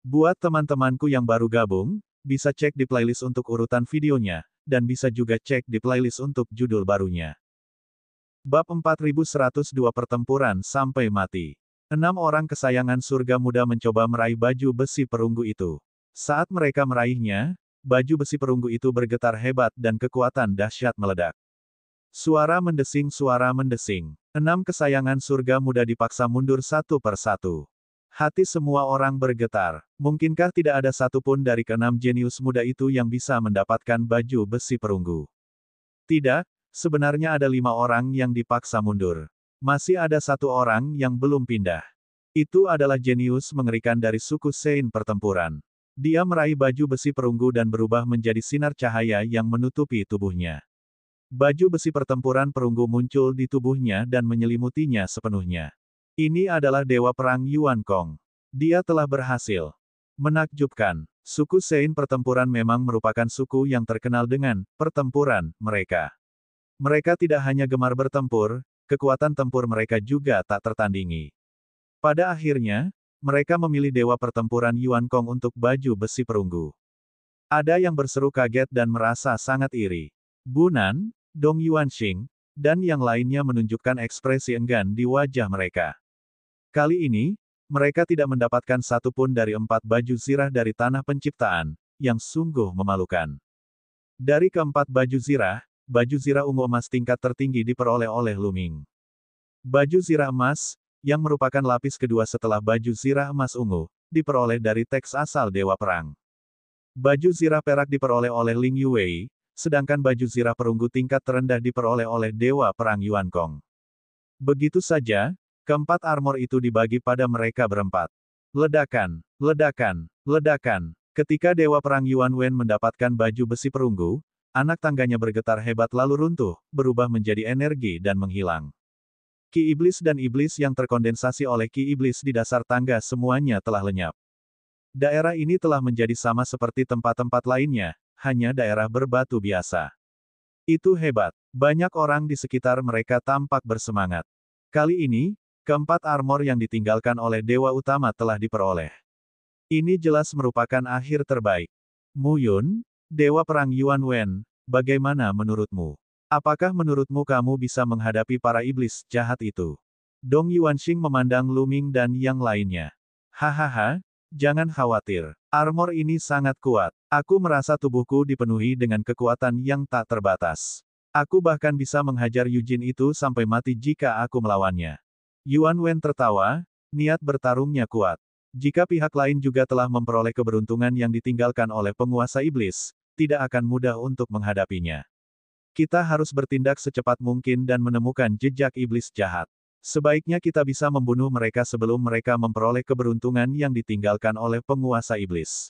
Buat teman-temanku yang baru gabung, bisa cek di playlist untuk urutan videonya, dan bisa juga cek di playlist untuk judul barunya. Bab 4102 Pertempuran Sampai Mati. 6 orang kesayangan surga muda mencoba meraih baju besi perunggu itu. Saat mereka meraihnya, baju besi perunggu itu bergetar hebat dan kekuatan dahsyat meledak. Suara mendesing. 6 kesayangan surga muda dipaksa mundur satu persatu. Hati semua orang bergetar. Mungkinkah tidak ada satupun dari ke-6 jenius muda itu yang bisa mendapatkan baju besi perunggu? Tidak, sebenarnya ada 5 orang yang dipaksa mundur. Masih ada 1 orang yang belum pindah. Itu adalah jenius mengerikan dari suku Sein pertempuran. Dia meraih baju besi perunggu dan berubah menjadi sinar cahaya yang menutupi tubuhnya. Baju besi pertempuran perunggu muncul di tubuhnya dan menyelimutinya sepenuhnya. Ini adalah Dewa Perang Yuan Kong. Dia telah berhasil. Menakjubkan. Suku Sein pertempuran memang merupakan suku yang terkenal dengan pertempuran mereka. Mereka tidak hanya gemar bertempur, kekuatan tempur mereka juga tak tertandingi. Pada akhirnya, mereka memilih Dewa Pertempuran Yuan Kong untuk baju besi perunggu. Ada yang berseru kaget dan merasa sangat iri. Bunan, Dong Yuanxing, dan yang lainnya menunjukkan ekspresi enggan di wajah mereka. Kali ini, mereka tidak mendapatkan satupun dari 4 baju zirah dari Tanah Penciptaan, yang sungguh memalukan. Dari ke-4 baju zirah ungu emas tingkat tertinggi diperoleh oleh Lu Ming. Baju zirah emas, yang merupakan lapis kedua setelah baju zirah emas ungu, diperoleh dari teks asal Dewa Perang. Baju zirah perak diperoleh oleh Ling Yuwei, sedangkan baju zirah perunggu tingkat terendah diperoleh oleh Dewa Perang Yuan Kong. Begitu saja, ke-4 armor itu dibagi pada mereka berempat. Ledakan. Ketika Dewa Perang Yuan Wen mendapatkan baju besi perunggu, anak tangganya bergetar hebat lalu runtuh, berubah menjadi energi dan menghilang. Ki iblis dan iblis yang terkondensasi oleh ki iblis di dasar tangga semuanya telah lenyap. Daerah ini telah menjadi sama seperti tempat-tempat lainnya, hanya daerah berbatu biasa. Itu hebat. Banyak orang di sekitar mereka tampak bersemangat. Kali ini, ke-4 armor yang ditinggalkan oleh Dewa Utama telah diperoleh. Ini jelas merupakan akhir terbaik. Mu Yun, Dewa Perang Yuan Wen, bagaimana menurutmu? Apakah menurutmu kamu bisa menghadapi para iblis jahat itu? Dong Yuanxing memandang Lu Ming dan yang lainnya. Hahaha, jangan khawatir. Armor ini sangat kuat. Aku merasa tubuhku dipenuhi dengan kekuatan yang tak terbatas. Aku bahkan bisa menghajar Yujin itu sampai mati jika aku melawannya. Yuan Wen tertawa, niat bertarungnya kuat. Jika pihak lain juga telah memperoleh keberuntungan yang ditinggalkan oleh penguasa iblis, tidak akan mudah untuk menghadapinya. Kita harus bertindak secepat mungkin dan menemukan jejak iblis jahat. Sebaiknya kita bisa membunuh mereka sebelum mereka memperoleh keberuntungan yang ditinggalkan oleh penguasa iblis.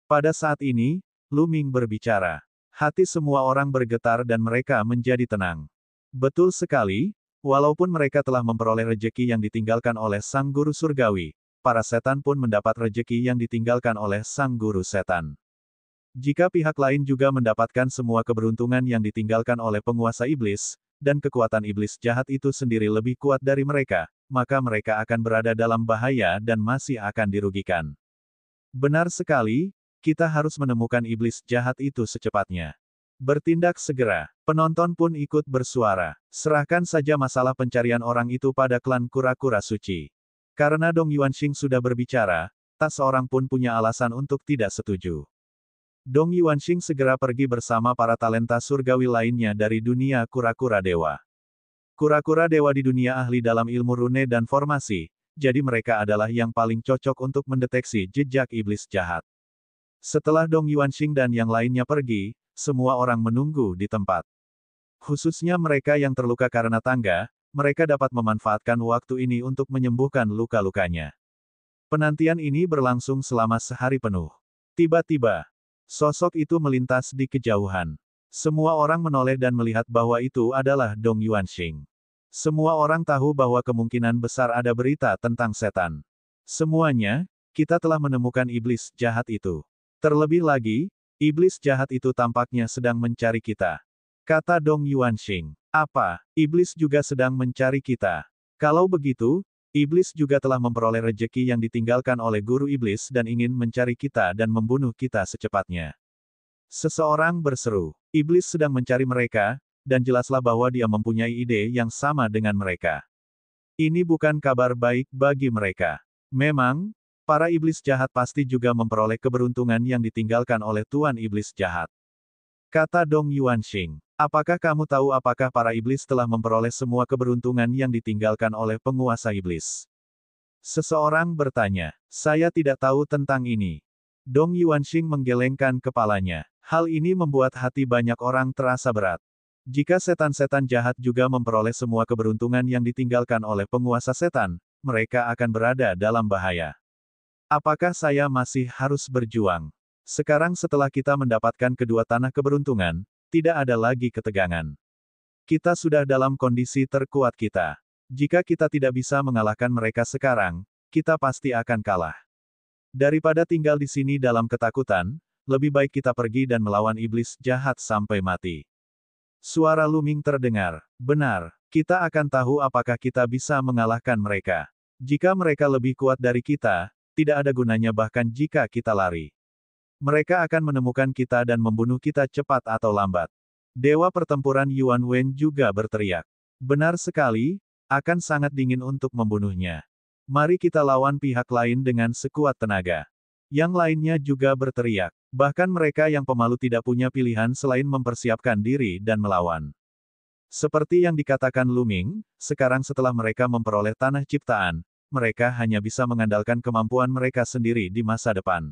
Pada saat ini, Lu Ming berbicara. Hati semua orang bergetar dan mereka menjadi tenang. Betul sekali. Walaupun mereka telah memperoleh rejeki yang ditinggalkan oleh Sang Guru Surgawi, para setan pun mendapat rejeki yang ditinggalkan oleh Sang Guru Setan. Jika pihak lain juga mendapatkan semua keberuntungan yang ditinggalkan oleh penguasa iblis, dan kekuatan iblis jahat itu sendiri lebih kuat dari mereka, maka mereka akan berada dalam bahaya dan masih akan dirugikan. Benar sekali, kita harus menemukan iblis jahat itu secepatnya. Bertindak segera. Penonton pun ikut bersuara. Serahkan saja masalah pencarian orang itu pada klan kura-kura suci. Karena Dong Yuanxing sudah berbicara, tak seorang pun punya alasan untuk tidak setuju. Dong Yuanxing segera pergi bersama para talenta surgawi lainnya dari dunia kura-kura dewa. Kura-kura dewa di dunia ahli dalam ilmu rune dan formasi, jadi mereka adalah yang paling cocok untuk mendeteksi jejak iblis jahat. Setelah Dong Yuanxing dan yang lainnya pergi, semua orang menunggu di tempat. Khususnya mereka yang terluka karena tangga, mereka dapat memanfaatkan waktu ini untuk menyembuhkan luka-lukanya. Penantian ini berlangsung selama sehari penuh. Tiba-tiba, sosok itu melintas di kejauhan. Semua orang menoleh dan melihat bahwa itu adalah Dong Yuanxing. Semua orang tahu bahwa kemungkinan besar ada berita tentang setan. Semuanya, kita telah menemukan iblis jahat itu. Terlebih lagi, iblis jahat itu tampaknya sedang mencari kita. Kata Dong Yuanxing. Apa? Iblis juga sedang mencari kita. Kalau begitu, Iblis juga telah memperoleh rejeki yang ditinggalkan oleh guru iblis dan ingin mencari kita dan membunuh kita secepatnya. Seseorang berseru, iblis sedang mencari mereka, dan jelaslah bahwa dia mempunyai ide yang sama dengan mereka. Ini bukan kabar baik bagi mereka. Memang, para iblis jahat pasti juga memperoleh keberuntungan yang ditinggalkan oleh Tuan Iblis Jahat. Kata Dong Yuanxing, apakah kamu tahu apakah para iblis telah memperoleh semua keberuntungan yang ditinggalkan oleh penguasa iblis? Seseorang bertanya, saya tidak tahu tentang ini. Dong Yuanxing menggelengkan kepalanya. Hal ini membuat hati banyak orang terasa berat. Jika setan-setan jahat juga memperoleh semua keberuntungan yang ditinggalkan oleh penguasa setan, mereka akan berada dalam bahaya. Apakah saya masih harus berjuang? Sekarang setelah kita mendapatkan kedua tanah keberuntungan, tidak ada lagi ketegangan. Kita sudah dalam kondisi terkuat kita. Jika kita tidak bisa mengalahkan mereka sekarang, kita pasti akan kalah. Daripada tinggal di sini dalam ketakutan, lebih baik kita pergi dan melawan iblis jahat sampai mati. Suara Luming terdengar. Benar, kita akan tahu apakah kita bisa mengalahkan mereka. Jika mereka lebih kuat dari kita, tidak ada gunanya bahkan jika kita lari. Mereka akan menemukan kita dan membunuh kita cepat atau lambat. Dewa pertempuran Yuan Wen juga berteriak. Benar sekali, akan sangat dingin untuk membunuhnya. Mari kita lawan pihak lain dengan sekuat tenaga. Yang lainnya juga berteriak. Bahkan mereka yang pemalu tidak punya pilihan selain mempersiapkan diri dan melawan. Seperti yang dikatakan Luming, sekarang setelah mereka memperoleh tanah ciptaan, mereka hanya bisa mengandalkan kemampuan mereka sendiri di masa depan.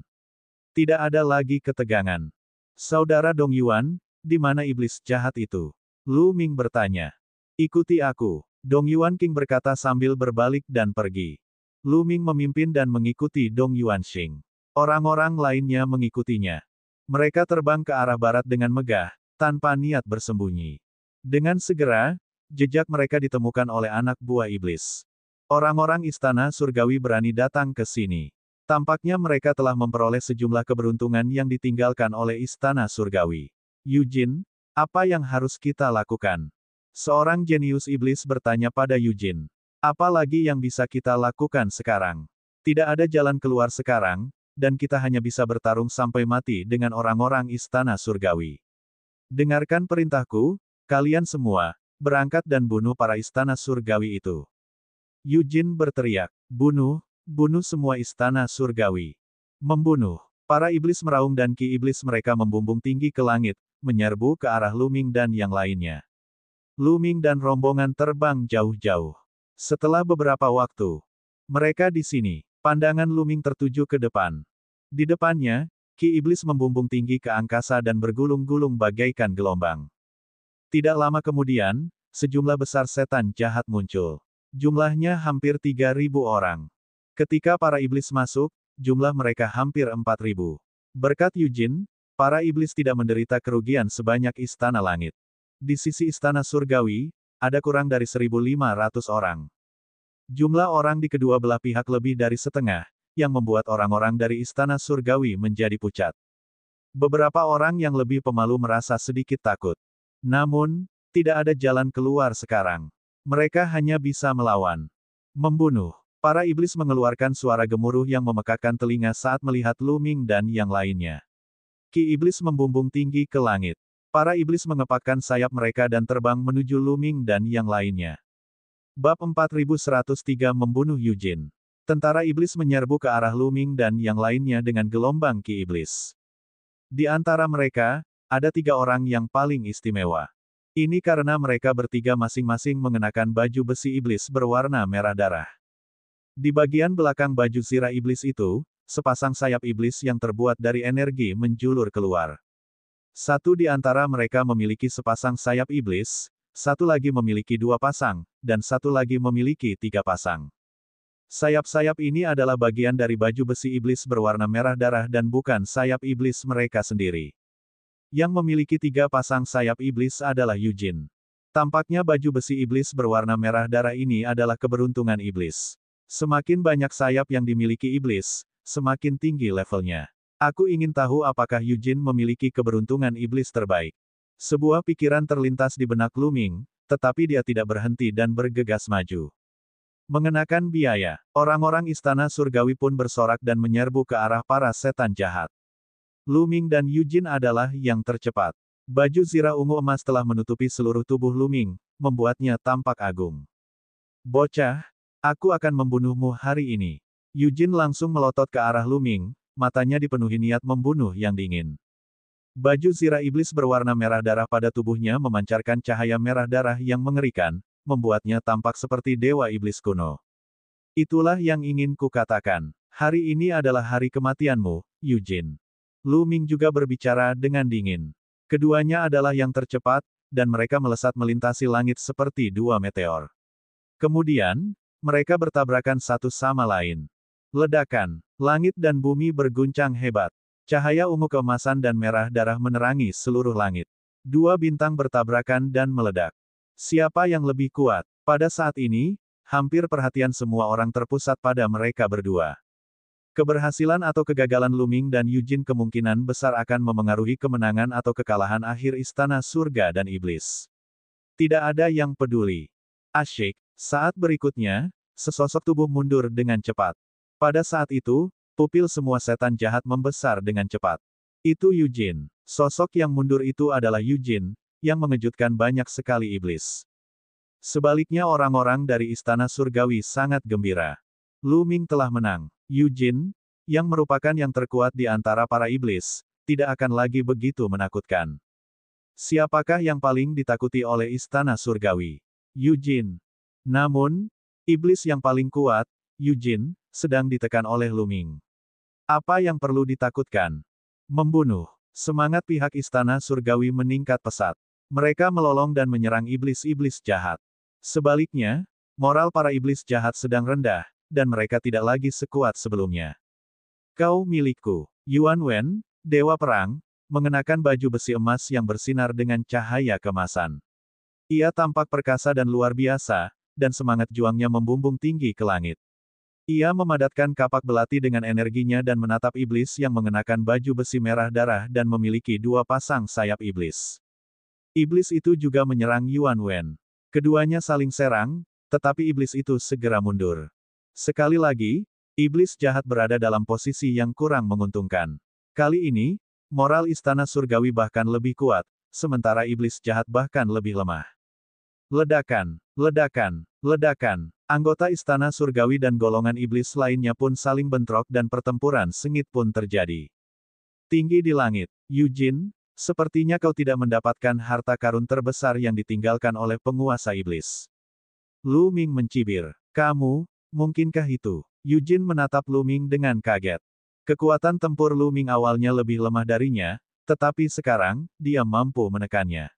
Tidak ada lagi ketegangan. Saudara Dong Yuan, di mana iblis jahat itu? Luming bertanya. Ikuti aku. Dong Yuan King berkata sambil berbalik dan pergi. Luming memimpin dan mengikuti Dong Yuanxing. Orang-orang lainnya mengikutinya. Mereka terbang ke arah barat dengan megah, tanpa niat bersembunyi. Dengan segera, jejak mereka ditemukan oleh anak buah iblis. Orang-orang istana surgawi berani datang ke sini. Tampaknya mereka telah memperoleh sejumlah keberuntungan yang ditinggalkan oleh istana surgawi. Yujin, apa yang harus kita lakukan? Seorang jenius iblis bertanya pada Yujin. Apa lagi yang bisa kita lakukan sekarang? Tidak ada jalan keluar sekarang, dan kita hanya bisa bertarung sampai mati dengan orang-orang istana surgawi. Dengarkan perintahku, kalian semua, berangkat dan bunuh para istana surgawi itu. Yujin berteriak, bunuh semua istana surgawi. Membunuh. Para iblis meraung dan ki iblis mereka membumbung tinggi ke langit, menyerbu ke arah Luming dan yang lainnya. Luming dan rombongan terbang jauh-jauh. Setelah beberapa waktu, mereka di sini. Pandangan Luming tertuju ke depan. Di depannya, ki iblis membumbung tinggi ke angkasa dan bergulung-gulung bagaikan gelombang. Tidak lama kemudian, sejumlah besar setan jahat muncul. Jumlahnya hampir 3.000 orang. Ketika para iblis masuk, jumlah mereka hampir 4.000. Berkat Yujin, para iblis tidak menderita kerugian sebanyak istana langit. Di sisi istana surgawi, ada kurang dari 1.500 orang. Jumlah orang di kedua belah pihak lebih dari setengah, yang membuat orang-orang dari istana surgawi menjadi pucat. Beberapa orang yang lebih pemalu merasa sedikit takut. Namun, tidak ada jalan keluar sekarang. Mereka hanya bisa melawan. Membunuh. Para iblis mengeluarkan suara gemuruh yang memekakkan telinga saat melihat Luming dan yang lainnya. Ki iblis membumbung tinggi ke langit. Para iblis mengepakkan sayap mereka dan terbang menuju Luming dan yang lainnya. Bab 4103 Membunuh Yujin. Tentara iblis menyerbu ke arah Luming dan yang lainnya dengan gelombang ki iblis. Di antara mereka, ada 3 orang yang paling istimewa. Ini karena mereka bertiga masing-masing mengenakan baju besi iblis berwarna merah darah. Di bagian belakang baju zirah iblis itu, sepasang sayap iblis yang terbuat dari energi menjulur keluar. Satu di antara mereka memiliki sepasang sayap iblis, satu lagi memiliki 2 pasang, dan satu lagi memiliki 3 pasang. Sayap-sayap ini adalah bagian dari baju besi iblis berwarna merah darah dan bukan sayap iblis mereka sendiri. Yang memiliki 3 pasang sayap iblis adalah Yujin. Tampaknya baju besi iblis berwarna merah darah ini adalah keberuntungan iblis. Semakin banyak sayap yang dimiliki iblis, semakin tinggi levelnya. Aku ingin tahu apakah Yujin memiliki keberuntungan iblis terbaik. Sebuah pikiran terlintas di benak Luming, tetapi dia tidak berhenti dan bergegas maju. Mengenakan biaya, orang-orang istana surgawi pun bersorak dan menyerbu ke arah para setan jahat. Lu Ming dan Yujin adalah yang tercepat. Baju zirah ungu emas telah menutupi seluruh tubuh Lu Ming, membuatnya tampak agung. Bocah, aku akan membunuhmu hari ini. Yujin langsung melotot ke arah Lu Ming, matanya dipenuhi niat membunuh yang dingin. Baju zirah iblis berwarna merah darah pada tubuhnya memancarkan cahaya merah darah yang mengerikan, membuatnya tampak seperti dewa iblis kuno. Itulah yang ingin kukatakan. Hari ini adalah hari kematianmu, Yujin. Lu Ming juga berbicara dengan dingin. Keduanya adalah yang tercepat, dan mereka melesat melintasi langit seperti dua meteor. Kemudian, mereka bertabrakan satu sama lain. Ledakan, langit dan bumi berguncang hebat. Cahaya ungu keemasan dan merah darah menerangi seluruh langit. Dua bintang bertabrakan dan meledak. Siapa yang lebih kuat? Pada saat ini, hampir perhatian semua orang terpusat pada mereka berdua. Keberhasilan atau kegagalan Lu Ming dan Yujin kemungkinan besar akan memengaruhi kemenangan atau kekalahan akhir istana surga dan iblis. Tidak ada yang peduli. Asyik. Saat berikutnya, sesosok tubuh mundur dengan cepat. Pada saat itu, pupil semua setan jahat membesar dengan cepat. Itu Yujin. Sosok yang mundur itu adalah Yujin, yang mengejutkan banyak sekali iblis. Sebaliknya orang-orang dari istana surgawi sangat gembira. Lu Ming telah menang. Yujin, yang merupakan yang terkuat di antara para iblis, tidak akan lagi begitu menakutkan. Siapakah yang paling ditakuti oleh istana surgawi? Yujin. Namun, iblis yang paling kuat, Yujin, sedang ditekan oleh Lu Ming. Apa yang perlu ditakutkan? Membunuh. Semangat pihak istana surgawi meningkat pesat. Mereka melolong dan menyerang iblis-iblis jahat. Sebaliknya, moral para iblis jahat sedang rendah, dan mereka tidak lagi sekuat sebelumnya. Kau milikku. Yuan Wen, Dewa Perang, mengenakan baju besi emas yang bersinar dengan cahaya kemasan. Ia tampak perkasa dan luar biasa, dan semangat juangnya membumbung tinggi ke langit. Ia memadatkan kapak belati dengan energinya dan menatap iblis yang mengenakan baju besi merah darah dan memiliki dua pasang sayap iblis. Iblis itu juga menyerang Yuan Wen. Keduanya saling serang, tetapi iblis itu segera mundur. Sekali lagi, iblis jahat berada dalam posisi yang kurang menguntungkan. Kali ini, moral istana surgawi bahkan lebih kuat, sementara iblis jahat bahkan lebih lemah. Ledakan, ledakan, ledakan. Anggota istana surgawi dan golongan iblis lainnya pun saling bentrok dan pertempuran sengit pun terjadi. Tinggi di langit, Yujin, sepertinya kau tidak mendapatkan harta karun terbesar yang ditinggalkan oleh penguasa iblis. Lu Ming mencibir. Kamu, mungkinkah itu? Yujin menatap Lu Ming dengan kaget. Kekuatan tempur Lu Ming awalnya lebih lemah darinya, tetapi sekarang, dia mampu menekannya.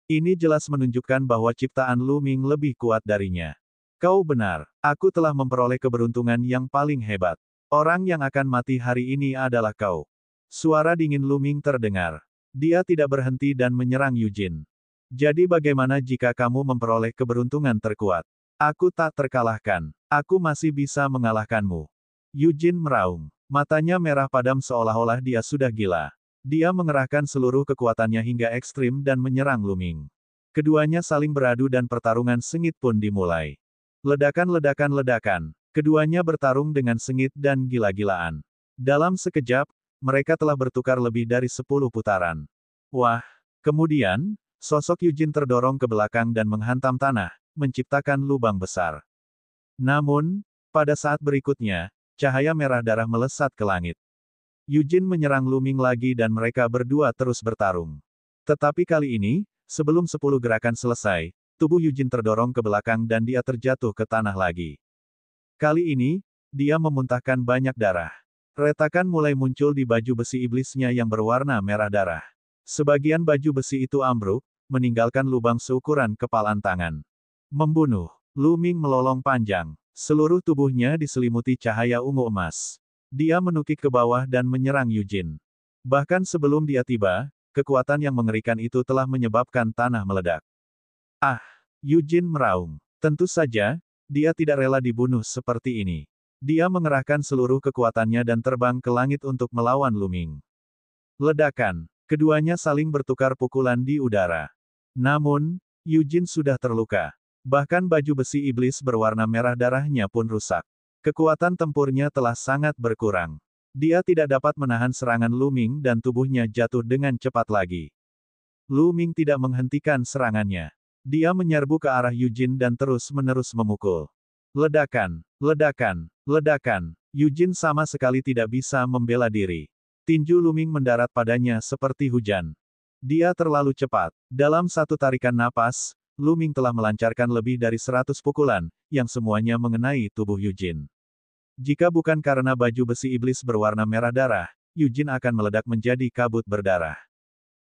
Ini jelas menunjukkan bahwa ciptaan Lu Ming lebih kuat darinya. Kau benar, aku telah memperoleh keberuntungan yang paling hebat. Orang yang akan mati hari ini adalah kau. Suara dingin Lu Ming terdengar. Dia tidak berhenti dan menyerang Yujin. Jadi bagaimana jika kamu memperoleh keberuntungan terkuat? Aku tak terkalahkan. Aku masih bisa mengalahkanmu. Yujin meraung. Matanya merah padam seolah-olah dia sudah gila. Dia mengerahkan seluruh kekuatannya hingga ekstrim dan menyerang Lu Ming. Keduanya saling beradu dan pertarungan sengit pun dimulai. Ledakan-ledakan-ledakan. Keduanya bertarung dengan sengit dan gila-gilaan. Dalam sekejap, mereka telah bertukar lebih dari 10 putaran. Wah! Kemudian, sosok Yujin terdorong ke belakang dan menghantam tanah, menciptakan lubang besar. Namun, pada saat berikutnya, cahaya merah darah melesat ke langit. Yujin menyerang Lu Ming lagi dan mereka berdua terus bertarung. Tetapi kali ini, sebelum 10 gerakan selesai, tubuh Yujin terdorong ke belakang dan dia terjatuh ke tanah lagi. Kali ini, dia memuntahkan banyak darah. Retakan mulai muncul di baju besi iblisnya yang berwarna merah darah. Sebagian baju besi itu ambruk, meninggalkan lubang seukuran kepalan tangan. Membunuh. Lu Ming melolong panjang. Seluruh tubuhnya diselimuti cahaya ungu emas. Dia menukik ke bawah dan menyerang Yujin. Bahkan sebelum dia tiba, kekuatan yang mengerikan itu telah menyebabkan tanah meledak. Ah! Yujin meraung. Tentu saja, dia tidak rela dibunuh seperti ini. Dia mengerahkan seluruh kekuatannya dan terbang ke langit untuk melawan Lu Ming. Ledakan. Keduanya saling bertukar pukulan di udara. Namun, Yujin sudah terluka. Bahkan baju besi iblis berwarna merah darahnya pun rusak. Kekuatan tempurnya telah sangat berkurang. Dia tidak dapat menahan serangan Lu Ming dan tubuhnya jatuh dengan cepat lagi. Lu Ming tidak menghentikan serangannya. Dia menyerbu ke arah Yujin dan terus-menerus memukul. Ledakan, ledakan, ledakan. Yujin sama sekali tidak bisa membela diri. Tinju Lu Ming mendarat padanya seperti hujan. Dia terlalu cepat. Dalam satu tarikan napas, Lu Ming telah melancarkan lebih dari 100 pukulan, yang semuanya mengenai tubuh Yujin. Jika bukan karena baju besi iblis berwarna merah darah, Yujin akan meledak menjadi kabut berdarah.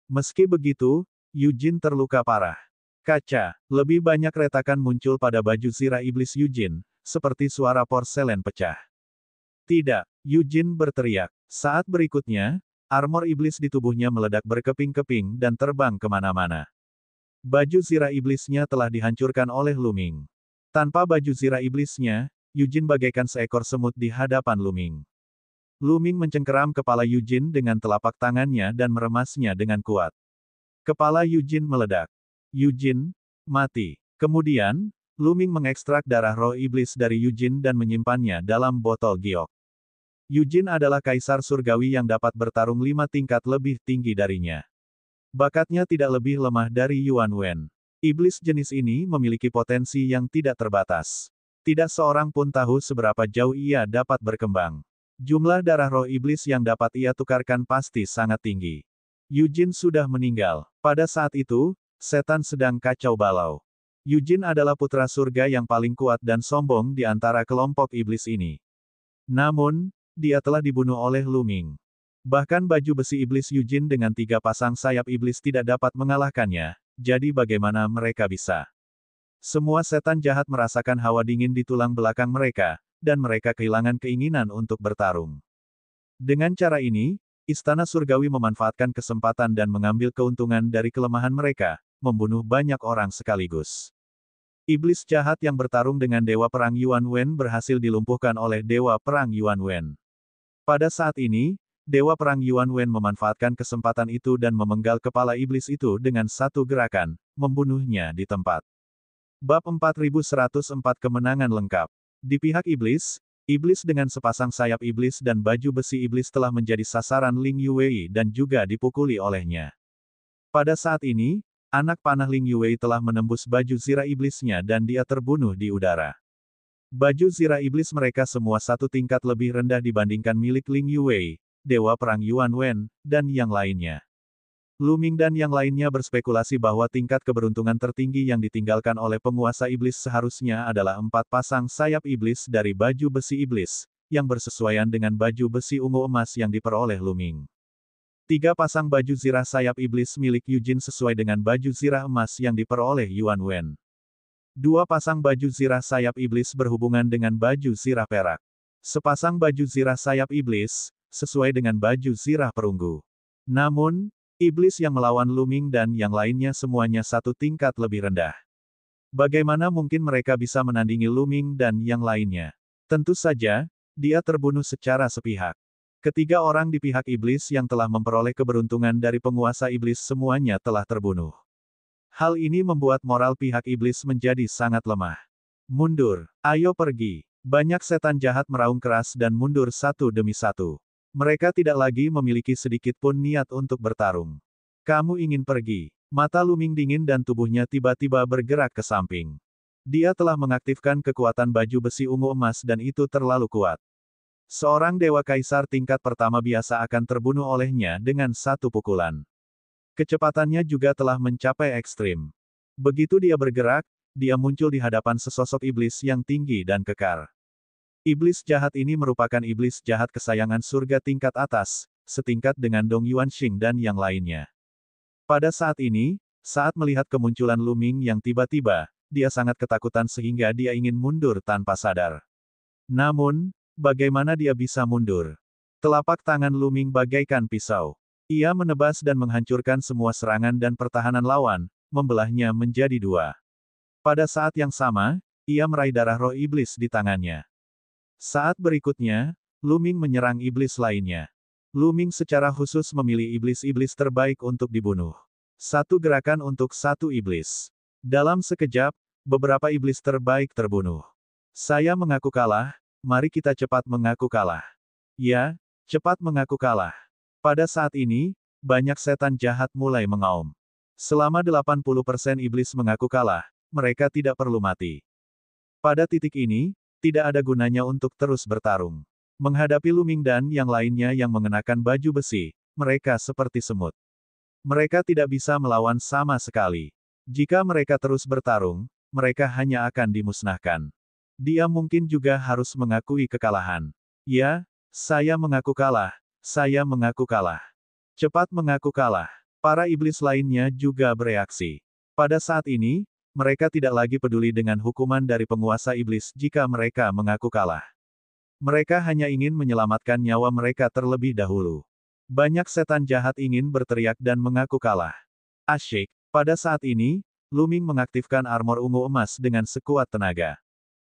Meski begitu, Yujin terluka parah. Kaca, lebih banyak retakan muncul pada baju zirah iblis Yujin, seperti suara porselen pecah. Tidak, Yujin berteriak. Saat berikutnya, armor iblis di tubuhnya meledak berkeping-keping dan terbang kemana-mana. Baju zirah iblisnya telah dihancurkan oleh Lu Ming. Tanpa baju zirah iblisnya, Yujin bagaikan seekor semut di hadapan Lu Ming. Lu Ming mencengkeram kepala Yujin dengan telapak tangannya dan meremasnya dengan kuat. Kepala Yujin meledak. Yujin, mati. Kemudian, Lu Ming mengekstrak darah roh iblis dari Yujin dan menyimpannya dalam botol giok. Yujin adalah kaisar surgawi yang dapat bertarung 5 tingkat lebih tinggi darinya. Bakatnya tidak lebih lemah dari Yuan Wen. Iblis jenis ini memiliki potensi yang tidak terbatas. Tidak seorang pun tahu seberapa jauh ia dapat berkembang. Jumlah darah roh iblis yang dapat ia tukarkan pasti sangat tinggi. Yujin sudah meninggal. Pada saat itu, setan sedang kacau balau. Yujin adalah putra surga yang paling kuat dan sombong di antara kelompok iblis ini. Namun, dia telah dibunuh oleh Lu Ming. Bahkan baju besi iblis Yujin dengan 3 pasang sayap iblis tidak dapat mengalahkannya, jadi bagaimana mereka bisa? Semua setan jahat merasakan hawa dingin di tulang belakang mereka, dan mereka kehilangan keinginan untuk bertarung. Dengan cara ini, Istana Surgawi memanfaatkan kesempatan dan mengambil keuntungan dari kelemahan mereka, membunuh banyak orang sekaligus. Iblis jahat yang bertarung dengan Dewa Perang Yuan Wen berhasil dilumpuhkan oleh Dewa Perang Yuan Wen. Pada saat ini, Dewa Perang Yuan Wen memanfaatkan kesempatan itu dan memenggal kepala iblis itu dengan satu gerakan, membunuhnya di tempat. Bab 4104 Kemenangan lengkap. Di pihak iblis, iblis dengan sepasang sayap iblis dan baju besi iblis telah menjadi sasaran Ling Yuwei dan juga dipukuli olehnya. Pada saat ini, anak panah Ling Yuwei telah menembus baju zirah iblisnya dan dia terbunuh di udara. Baju zirah iblis mereka semua satu tingkat lebih rendah dibandingkan milik Ling Yuwei, Dewa Perang Yuan Wen, dan yang lainnya. Lu Ming dan yang lainnya berspekulasi bahwa tingkat keberuntungan tertinggi yang ditinggalkan oleh penguasa iblis seharusnya adalah 4 pasang sayap iblis dari baju besi iblis, yang bersesuaian dengan baju besi ungu emas yang diperoleh Lu Ming. 3 pasang baju zirah sayap iblis milik Yujin sesuai dengan baju zirah emas yang diperoleh Yuan Wen. 2 pasang baju zirah sayap iblis berhubungan dengan baju zirah perak. Sepasang baju zirah sayap iblis, sesuai dengan baju zirah perunggu. Namun, iblis yang melawan Lu Ming dan yang lainnya semuanya satu tingkat lebih rendah. Bagaimana mungkin mereka bisa menandingi Lu Ming dan yang lainnya? Tentu saja, dia terbunuh secara sepihak. Ketiga orang di pihak iblis yang telah memperoleh keberuntungan dari penguasa iblis semuanya telah terbunuh. Hal ini membuat moral pihak iblis menjadi sangat lemah. Mundur, ayo pergi. Banyak setan jahat meraung keras dan mundur satu demi satu. Mereka tidak lagi memiliki sedikit pun niat untuk bertarung. Kamu ingin pergi. Mata Lu Ming dingin dan tubuhnya tiba-tiba bergerak ke samping. Dia telah mengaktifkan kekuatan baju besi ungu emas dan itu terlalu kuat. Seorang dewa kaisar tingkat pertama biasa akan terbunuh olehnya dengan satu pukulan. Kecepatannya juga telah mencapai ekstrim. Begitu dia bergerak, dia muncul di hadapan sesosok iblis yang tinggi dan kekar. Iblis jahat ini merupakan iblis jahat kesayangan surga tingkat atas, setingkat dengan Dong Yuanxing dan yang lainnya. Pada saat ini, saat melihat kemunculan Lu Ming yang tiba-tiba, dia sangat ketakutan sehingga dia ingin mundur tanpa sadar. Namun, bagaimana dia bisa mundur? Telapak tangan Lu Ming bagaikan pisau. Ia menebas dan menghancurkan semua serangan dan pertahanan lawan, membelahnya menjadi 2. Pada saat yang sama, ia meraih darah roh iblis di tangannya. Saat berikutnya, Lu Ming menyerang iblis lainnya. Lu Ming secara khusus memilih iblis-iblis terbaik untuk dibunuh. Satu gerakan untuk satu iblis. Dalam sekejap, beberapa iblis terbaik terbunuh. Saya mengaku kalah, mari kita cepat mengaku kalah. Ya, cepat mengaku kalah. Pada saat ini, banyak setan jahat mulai mengaum. Selama 80% iblis mengaku kalah, mereka tidak perlu mati. Pada titik ini, tidak ada gunanya untuk terus bertarung. Menghadapi Lu Ming dan yang lainnya yang mengenakan baju besi, mereka seperti semut. Mereka tidak bisa melawan sama sekali. Jika mereka terus bertarung, mereka hanya akan dimusnahkan. Dia mungkin juga harus mengakui kekalahan. Ya, saya mengaku kalah, saya mengaku kalah. Cepat mengaku kalah. Para iblis lainnya juga bereaksi. Pada saat ini, mereka tidak lagi peduli dengan hukuman dari penguasa iblis jika mereka mengaku kalah. Mereka hanya ingin menyelamatkan nyawa mereka terlebih dahulu. Banyak setan jahat ingin berteriak dan mengaku kalah. Asyik. Pada saat ini, Lu Ming mengaktifkan armor ungu emas dengan sekuat tenaga.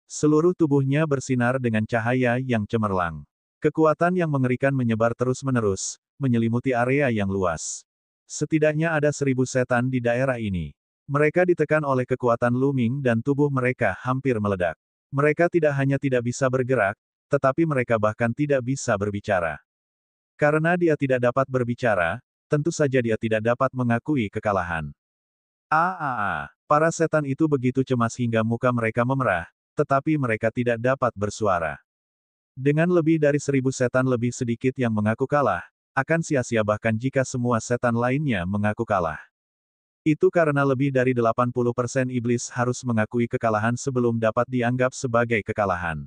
Seluruh tubuhnya bersinar dengan cahaya yang cemerlang. Kekuatan yang mengerikan menyebar terus-menerus, menyelimuti area yang luas. Setidaknya ada 1000 setan di daerah ini. Mereka ditekan oleh kekuatan Lu Ming dan tubuh mereka hampir meledak. Mereka tidak hanya tidak bisa bergerak, tetapi mereka bahkan tidak bisa berbicara. Karena dia tidak dapat berbicara, tentu saja dia tidak dapat mengakui kekalahan. Para setan itu begitu cemas hingga muka mereka memerah, tetapi mereka tidak dapat bersuara. Dengan lebih dari 1000 setan lebih sedikit yang mengaku kalah, akan sia-sia bahkan jika semua setan lainnya mengaku kalah. Itu karena lebih dari 80% iblis harus mengakui kekalahan sebelum dapat dianggap sebagai kekalahan.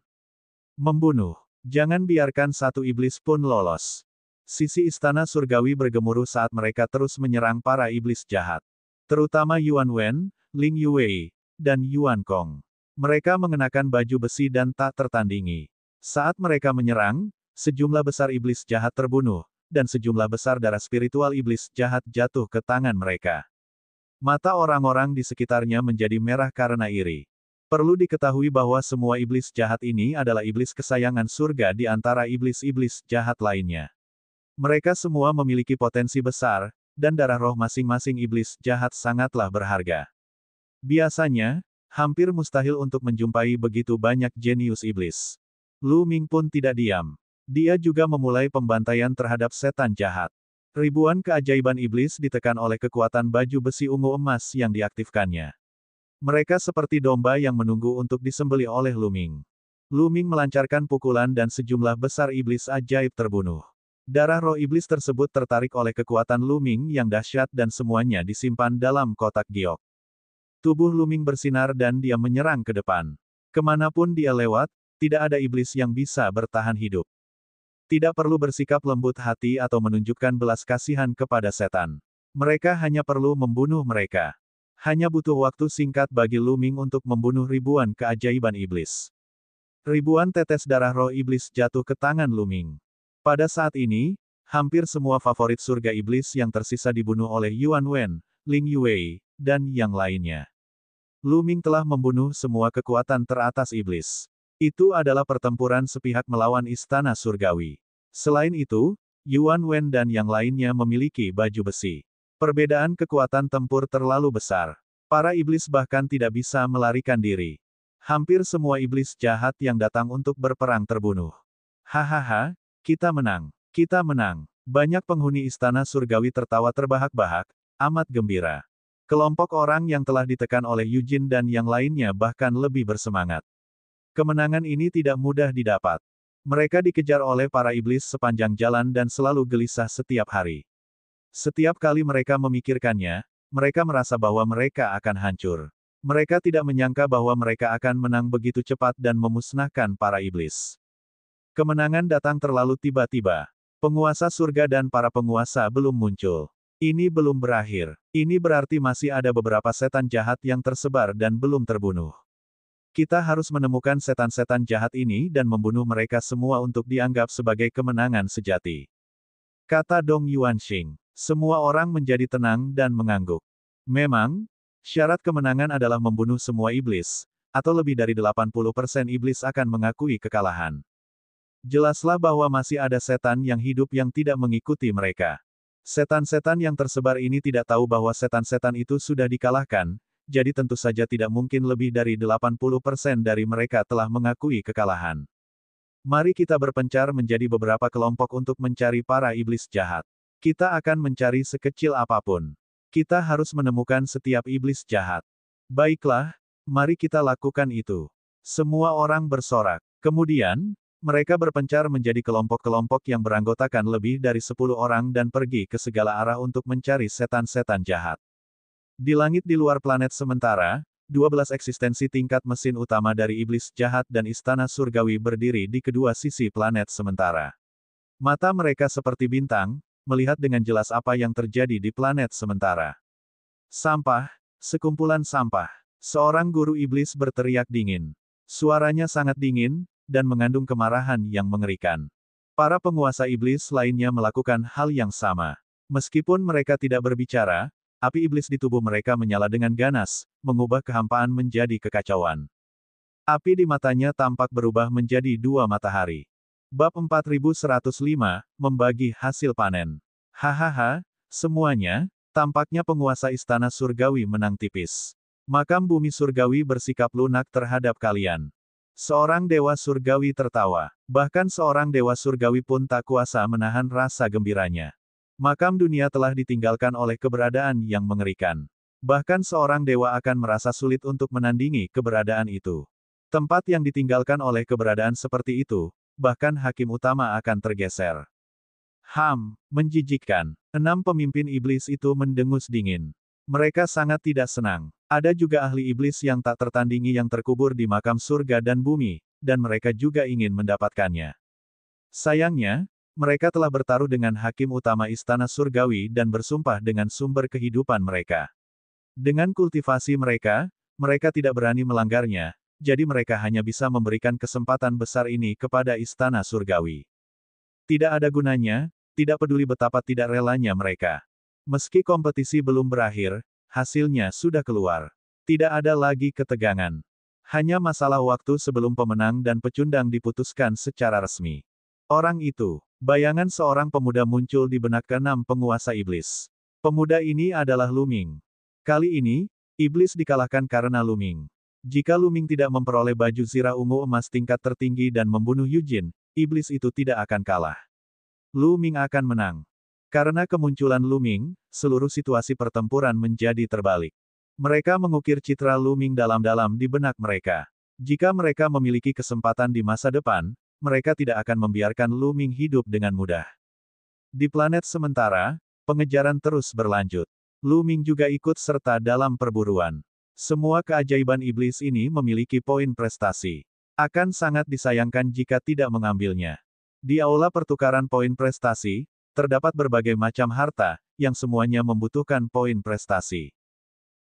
Membunuh. Jangan biarkan satu iblis pun lolos. Sisi istana surgawi bergemuruh saat mereka terus menyerang para iblis jahat. Terutama Yuan Wen, Ling Yuwei, dan Yuan Kong. Mereka mengenakan baju besi dan tak tertandingi. Saat mereka menyerang, sejumlah besar iblis jahat terbunuh, dan sejumlah besar darah spiritual iblis jahat jatuh ke tangan mereka. Mata orang-orang di sekitarnya menjadi merah karena iri. Perlu diketahui bahwa semua iblis jahat ini adalah iblis kesayangan surga di antara iblis-iblis jahat lainnya. Mereka semua memiliki potensi besar, dan darah roh masing-masing iblis jahat sangatlah berharga. Biasanya, hampir mustahil untuk menjumpai begitu banyak jenius iblis. Lu Ming pun tidak diam. Dia juga memulai pembantaian terhadap setan jahat. Ribuan keajaiban iblis ditekan oleh kekuatan baju besi ungu emas yang diaktifkannya. Mereka seperti domba yang menunggu untuk disembelih oleh Lu Ming. Lu Ming melancarkan pukulan dan sejumlah besar iblis ajaib terbunuh. Darah roh iblis tersebut tertarik oleh kekuatan Lu Ming yang dahsyat dan semuanya disimpan dalam kotak giok. Tubuh Lu Ming bersinar dan dia menyerang ke depan. Kemanapun dia lewat, tidak ada iblis yang bisa bertahan hidup. Tidak perlu bersikap lembut hati atau menunjukkan belas kasihan kepada setan. Mereka hanya perlu membunuh mereka. Hanya butuh waktu singkat bagi Lu Ming untuk membunuh ribuan keajaiban iblis. Ribuan tetes darah roh iblis jatuh ke tangan Lu Ming. Pada saat ini, hampir semua favorit surga iblis yang tersisa dibunuh oleh Yuan Wen, Ling Yuwei, dan yang lainnya. Lu Ming telah membunuh semua kekuatan teratas iblis. Itu adalah pertempuran sepihak melawan istana surgawi. Selain itu, Yuan Wen dan yang lainnya memiliki baju besi. Perbedaan kekuatan tempur terlalu besar. Para iblis bahkan tidak bisa melarikan diri. Hampir semua iblis jahat yang datang untuk berperang terbunuh. Hahaha, kita menang. Kita menang. Banyak penghuni istana surgawi tertawa terbahak-bahak, amat gembira. Kelompok orang yang telah ditekan oleh Yujin dan yang lainnya bahkan lebih bersemangat. Kemenangan ini tidak mudah didapat. Mereka dikejar oleh para iblis sepanjang jalan dan selalu gelisah setiap hari. Setiap kali mereka memikirkannya, mereka merasa bahwa mereka akan hancur. Mereka tidak menyangka bahwa mereka akan menang begitu cepat dan memusnahkan para iblis. Kemenangan datang terlalu tiba-tiba. Penguasa surga dan para penguasa belum muncul. Ini belum berakhir. Ini berarti masih ada beberapa setan jahat yang tersebar dan belum terbunuh. Kita harus menemukan setan-setan jahat ini dan membunuh mereka semua untuk dianggap sebagai kemenangan sejati. Kata Dong Yuanxing. Semua orang menjadi tenang dan mengangguk. Memang, syarat kemenangan adalah membunuh semua iblis, atau lebih dari 80% iblis akan mengakui kekalahan. Jelaslah bahwa masih ada setan yang hidup yang tidak mengikuti mereka. Setan-setan yang tersebar ini tidak tahu bahwa setan-setan itu sudah dikalahkan, jadi tentu saja tidak mungkin lebih dari 80% dari mereka telah mengakui kekalahan. Mari kita berpencar menjadi beberapa kelompok untuk mencari para iblis jahat. Kita akan mencari sekecil apapun. Kita harus menemukan setiap iblis jahat. Baiklah, mari kita lakukan itu. Semua orang bersorak. Kemudian, mereka berpencar menjadi kelompok-kelompok yang beranggotakan lebih dari 10 orang dan pergi ke segala arah untuk mencari setan-setan jahat. Di langit di luar planet sementara, 12 eksistensi tingkat mesin utama dari iblis jahat dan istana surgawi berdiri di kedua sisi planet sementara. Mata mereka seperti bintang, melihat dengan jelas apa yang terjadi di planet sementara. Sampah, sekumpulan sampah. Seorang guru iblis berteriak dingin. Suaranya sangat dingin, dan mengandung kemarahan yang mengerikan. Para penguasa iblis lainnya melakukan hal yang sama. Meskipun mereka tidak berbicara, api iblis di tubuh mereka menyala dengan ganas, mengubah kehampaan menjadi kekacauan. Api di matanya tampak berubah menjadi dua matahari. Bab 4105, membagi hasil panen. Hahaha, semuanya, tampaknya penguasa istana surgawi menang tipis. Makam bumi surgawi bersikap lunak terhadap kalian. Seorang dewa surgawi tertawa. Bahkan seorang dewa surgawi pun tak kuasa menahan rasa gembiranya. Makam dunia telah ditinggalkan oleh keberadaan yang mengerikan. Bahkan seorang dewa akan merasa sulit untuk menandingi keberadaan itu. Tempat yang ditinggalkan oleh keberadaan seperti itu, bahkan hakim utama akan tergeser. Menjijikkan. 6 pemimpin iblis itu mendengus dingin. Mereka sangat tidak senang. Ada juga ahli iblis yang tak tertandingi yang terkubur di makam surga dan bumi, dan mereka juga ingin mendapatkannya. Sayangnya, mereka telah bertaruh dengan hakim utama istana surgawi dan bersumpah dengan sumber kehidupan mereka. Dengan kultivasi mereka, mereka tidak berani melanggarnya, jadi mereka hanya bisa memberikan kesempatan besar ini kepada istana surgawi. Tidak ada gunanya, tidak peduli betapa tidak relanya mereka. Meski kompetisi belum berakhir, hasilnya sudah keluar. Tidak ada lagi ketegangan. Hanya masalah waktu sebelum pemenang dan pecundang diputuskan secara resmi. Orang itu, bayangan seorang pemuda muncul di benak keenam penguasa iblis. Pemuda ini adalah Luming. Kali ini, iblis dikalahkan karena Luming. Jika Luming tidak memperoleh baju zirah ungu emas tingkat tertinggi dan membunuh Yujin, iblis itu tidak akan kalah. Luming akan menang. Karena kemunculan Luming, seluruh situasi pertempuran menjadi terbalik. Mereka mengukir citra Luming dalam-dalam di benak mereka. Jika mereka memiliki kesempatan di masa depan, mereka tidak akan membiarkan Luming hidup dengan mudah. Di planet sementara, pengejaran terus berlanjut. Luming juga ikut serta dalam perburuan. Semua keajaiban iblis ini memiliki poin prestasi. Akan sangat disayangkan jika tidak mengambilnya. Di aula pertukaran poin prestasi, terdapat berbagai macam harta, yang semuanya membutuhkan poin prestasi.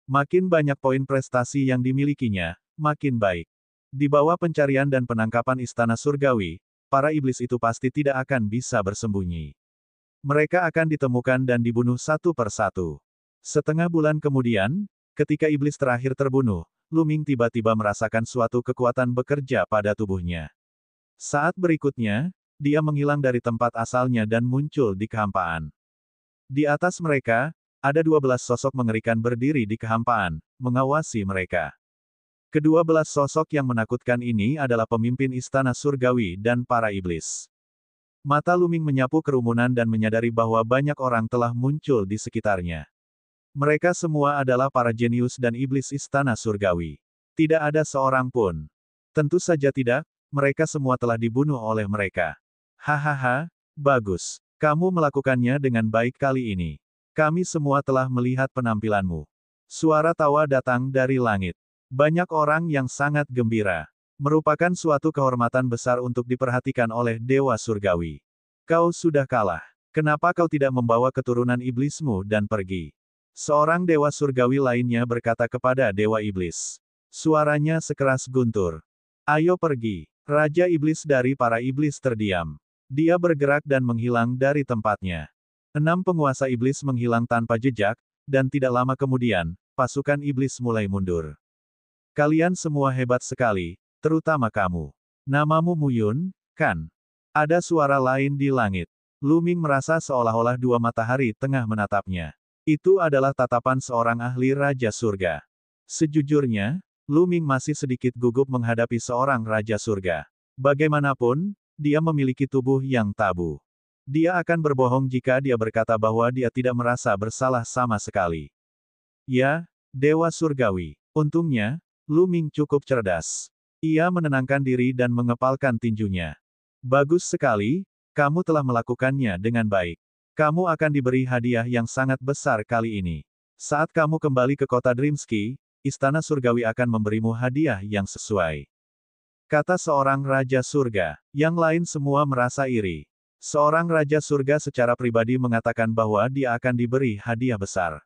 Makin banyak poin prestasi yang dimilikinya, makin baik. Di bawah pencarian dan penangkapan istana surgawi, para iblis itu pasti tidak akan bisa bersembunyi. Mereka akan ditemukan dan dibunuh satu persatu. Setengah bulan kemudian, ketika iblis terakhir terbunuh, Luming tiba-tiba merasakan suatu kekuatan bekerja pada tubuhnya. Saat berikutnya, dia menghilang dari tempat asalnya dan muncul di kehampaan. Di atas mereka, ada 12 sosok mengerikan berdiri di kehampaan, mengawasi mereka. Kedua belas sosok yang menakutkan ini adalah pemimpin istana surgawi dan para iblis. Mata Luming menyapu kerumunan dan menyadari bahwa banyak orang telah muncul di sekitarnya. Mereka semua adalah para jenius dan iblis istana surgawi. Tidak ada seorang pun. Tentu saja tidak, mereka semua telah dibunuh oleh mereka. Hahaha, bagus. Kamu melakukannya dengan baik kali ini. Kami semua telah melihat penampilanmu. Suara tawa datang dari langit. Banyak orang yang sangat gembira. Merupakan suatu kehormatan besar untuk diperhatikan oleh Dewa Surgawi. Kau sudah kalah. Kenapa kau tidak membawa keturunan iblismu dan pergi? Seorang Dewa Surgawi lainnya berkata kepada Dewa Iblis. Suaranya sekeras guntur. Ayo pergi. Raja Iblis dari para iblis terdiam. Dia bergerak dan menghilang dari tempatnya. 6 penguasa iblis menghilang tanpa jejak, dan tidak lama kemudian, pasukan iblis mulai mundur. Kalian semua hebat sekali, terutama kamu. Namamu Muyun, kan? Ada suara lain di langit. Luming merasa seolah-olah dua matahari tengah menatapnya. Itu adalah tatapan seorang ahli Raja Surga. Sejujurnya, Lu Ming masih sedikit gugup menghadapi seorang Raja Surga. Bagaimanapun, dia memiliki tubuh yang tabu. Dia akan berbohong jika dia berkata bahwa dia tidak merasa bersalah sama sekali. Ya, Dewa Surgawi. Untungnya, Lu Ming cukup cerdas. Ia menenangkan diri dan mengepalkan tinjunya. Bagus sekali, kamu telah melakukannya dengan baik. Kamu akan diberi hadiah yang sangat besar kali ini. Saat kamu kembali ke kota Dreamsky, Istana Surgawi akan memberimu hadiah yang sesuai. Kata seorang Raja Surga. Yang lain semua merasa iri. Seorang Raja Surga secara pribadi mengatakan bahwa dia akan diberi hadiah besar.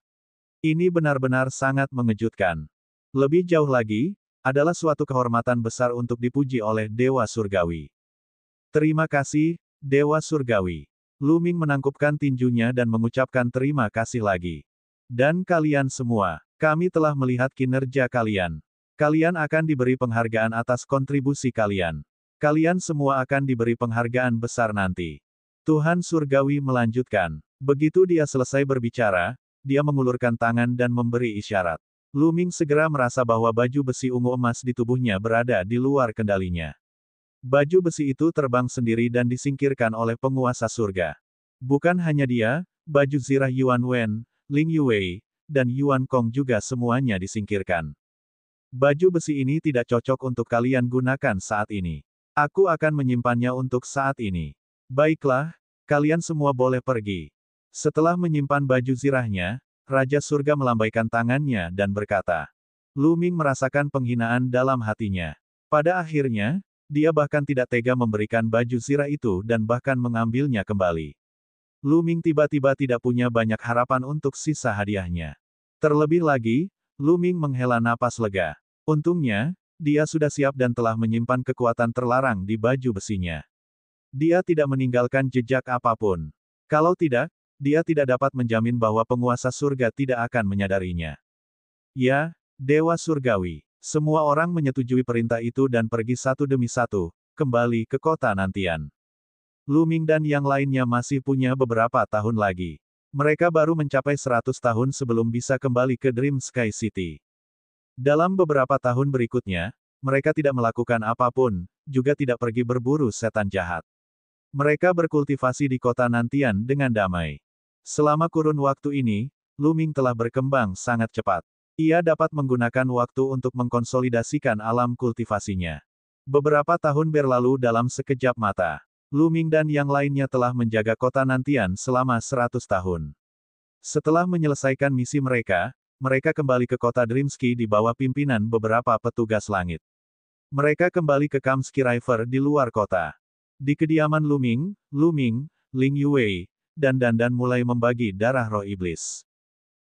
Ini benar-benar sangat mengejutkan. Lebih jauh lagi, adalah suatu kehormatan besar untuk dipuji oleh Dewa Surgawi. Terima kasih, Dewa Surgawi. Lu Ming menangkupkan tinjunya dan mengucapkan terima kasih lagi. Dan kalian semua, kami telah melihat kinerja kalian. Kalian akan diberi penghargaan atas kontribusi kalian. Kalian semua akan diberi penghargaan besar nanti. Tuhan Surgawi melanjutkan. Begitu dia selesai berbicara, dia mengulurkan tangan dan memberi isyarat. Lu Ming segera merasa bahwa baju besi ungu emas di tubuhnya berada di luar kendalinya. Baju besi itu terbang sendiri dan disingkirkan oleh penguasa surga. Bukan hanya dia, baju zirah Yuan Wen, Ling Yue, dan Yuan Kong juga semuanya disingkirkan. Baju besi ini tidak cocok untuk kalian gunakan saat ini. Aku akan menyimpannya untuk saat ini. Baiklah, kalian semua boleh pergi. Setelah menyimpan baju zirahnya, Raja Surga melambaikan tangannya dan berkata. Lu Ming merasakan penghinaan dalam hatinya. Pada akhirnya, dia bahkan tidak tega memberikan baju zirah itu dan bahkan mengambilnya kembali. Lu Ming tiba-tiba tidak punya banyak harapan untuk sisa hadiahnya. Terlebih lagi, Lu Ming menghela napas lega. Untungnya, dia sudah siap dan telah menyimpan kekuatan terlarang di baju besinya. Dia tidak meninggalkan jejak apapun. Kalau tidak, dia tidak dapat menjamin bahwa penguasa surga tidak akan menyadarinya. Ya, Dewa Surgawi. Semua orang menyetujui perintah itu dan pergi satu demi satu, kembali ke kota nantian. Lu Ming dan yang lainnya masih punya beberapa tahun lagi. Mereka baru mencapai 100 tahun sebelum bisa kembali ke Dream Sky City. Dalam beberapa tahun berikutnya, mereka tidak melakukan apapun, juga tidak pergi berburu setan jahat. Mereka berkultivasi di kota nantian dengan damai. Selama kurun waktu ini, Lu Ming telah berkembang sangat cepat. Ia dapat menggunakan waktu untuk mengkonsolidasikan alam kultivasinya. Beberapa tahun berlalu dalam sekejap mata. Lu Ming dan yang lainnya telah menjaga kota nantian selama 100 tahun. Setelah menyelesaikan misi mereka, mereka kembali ke kota Dreamsky di bawah pimpinan beberapa petugas langit. Mereka kembali ke Kamsky River di luar kota. Di kediaman Lu Ming, Ling Yue, dan Dandan mulai membagi darah roh iblis.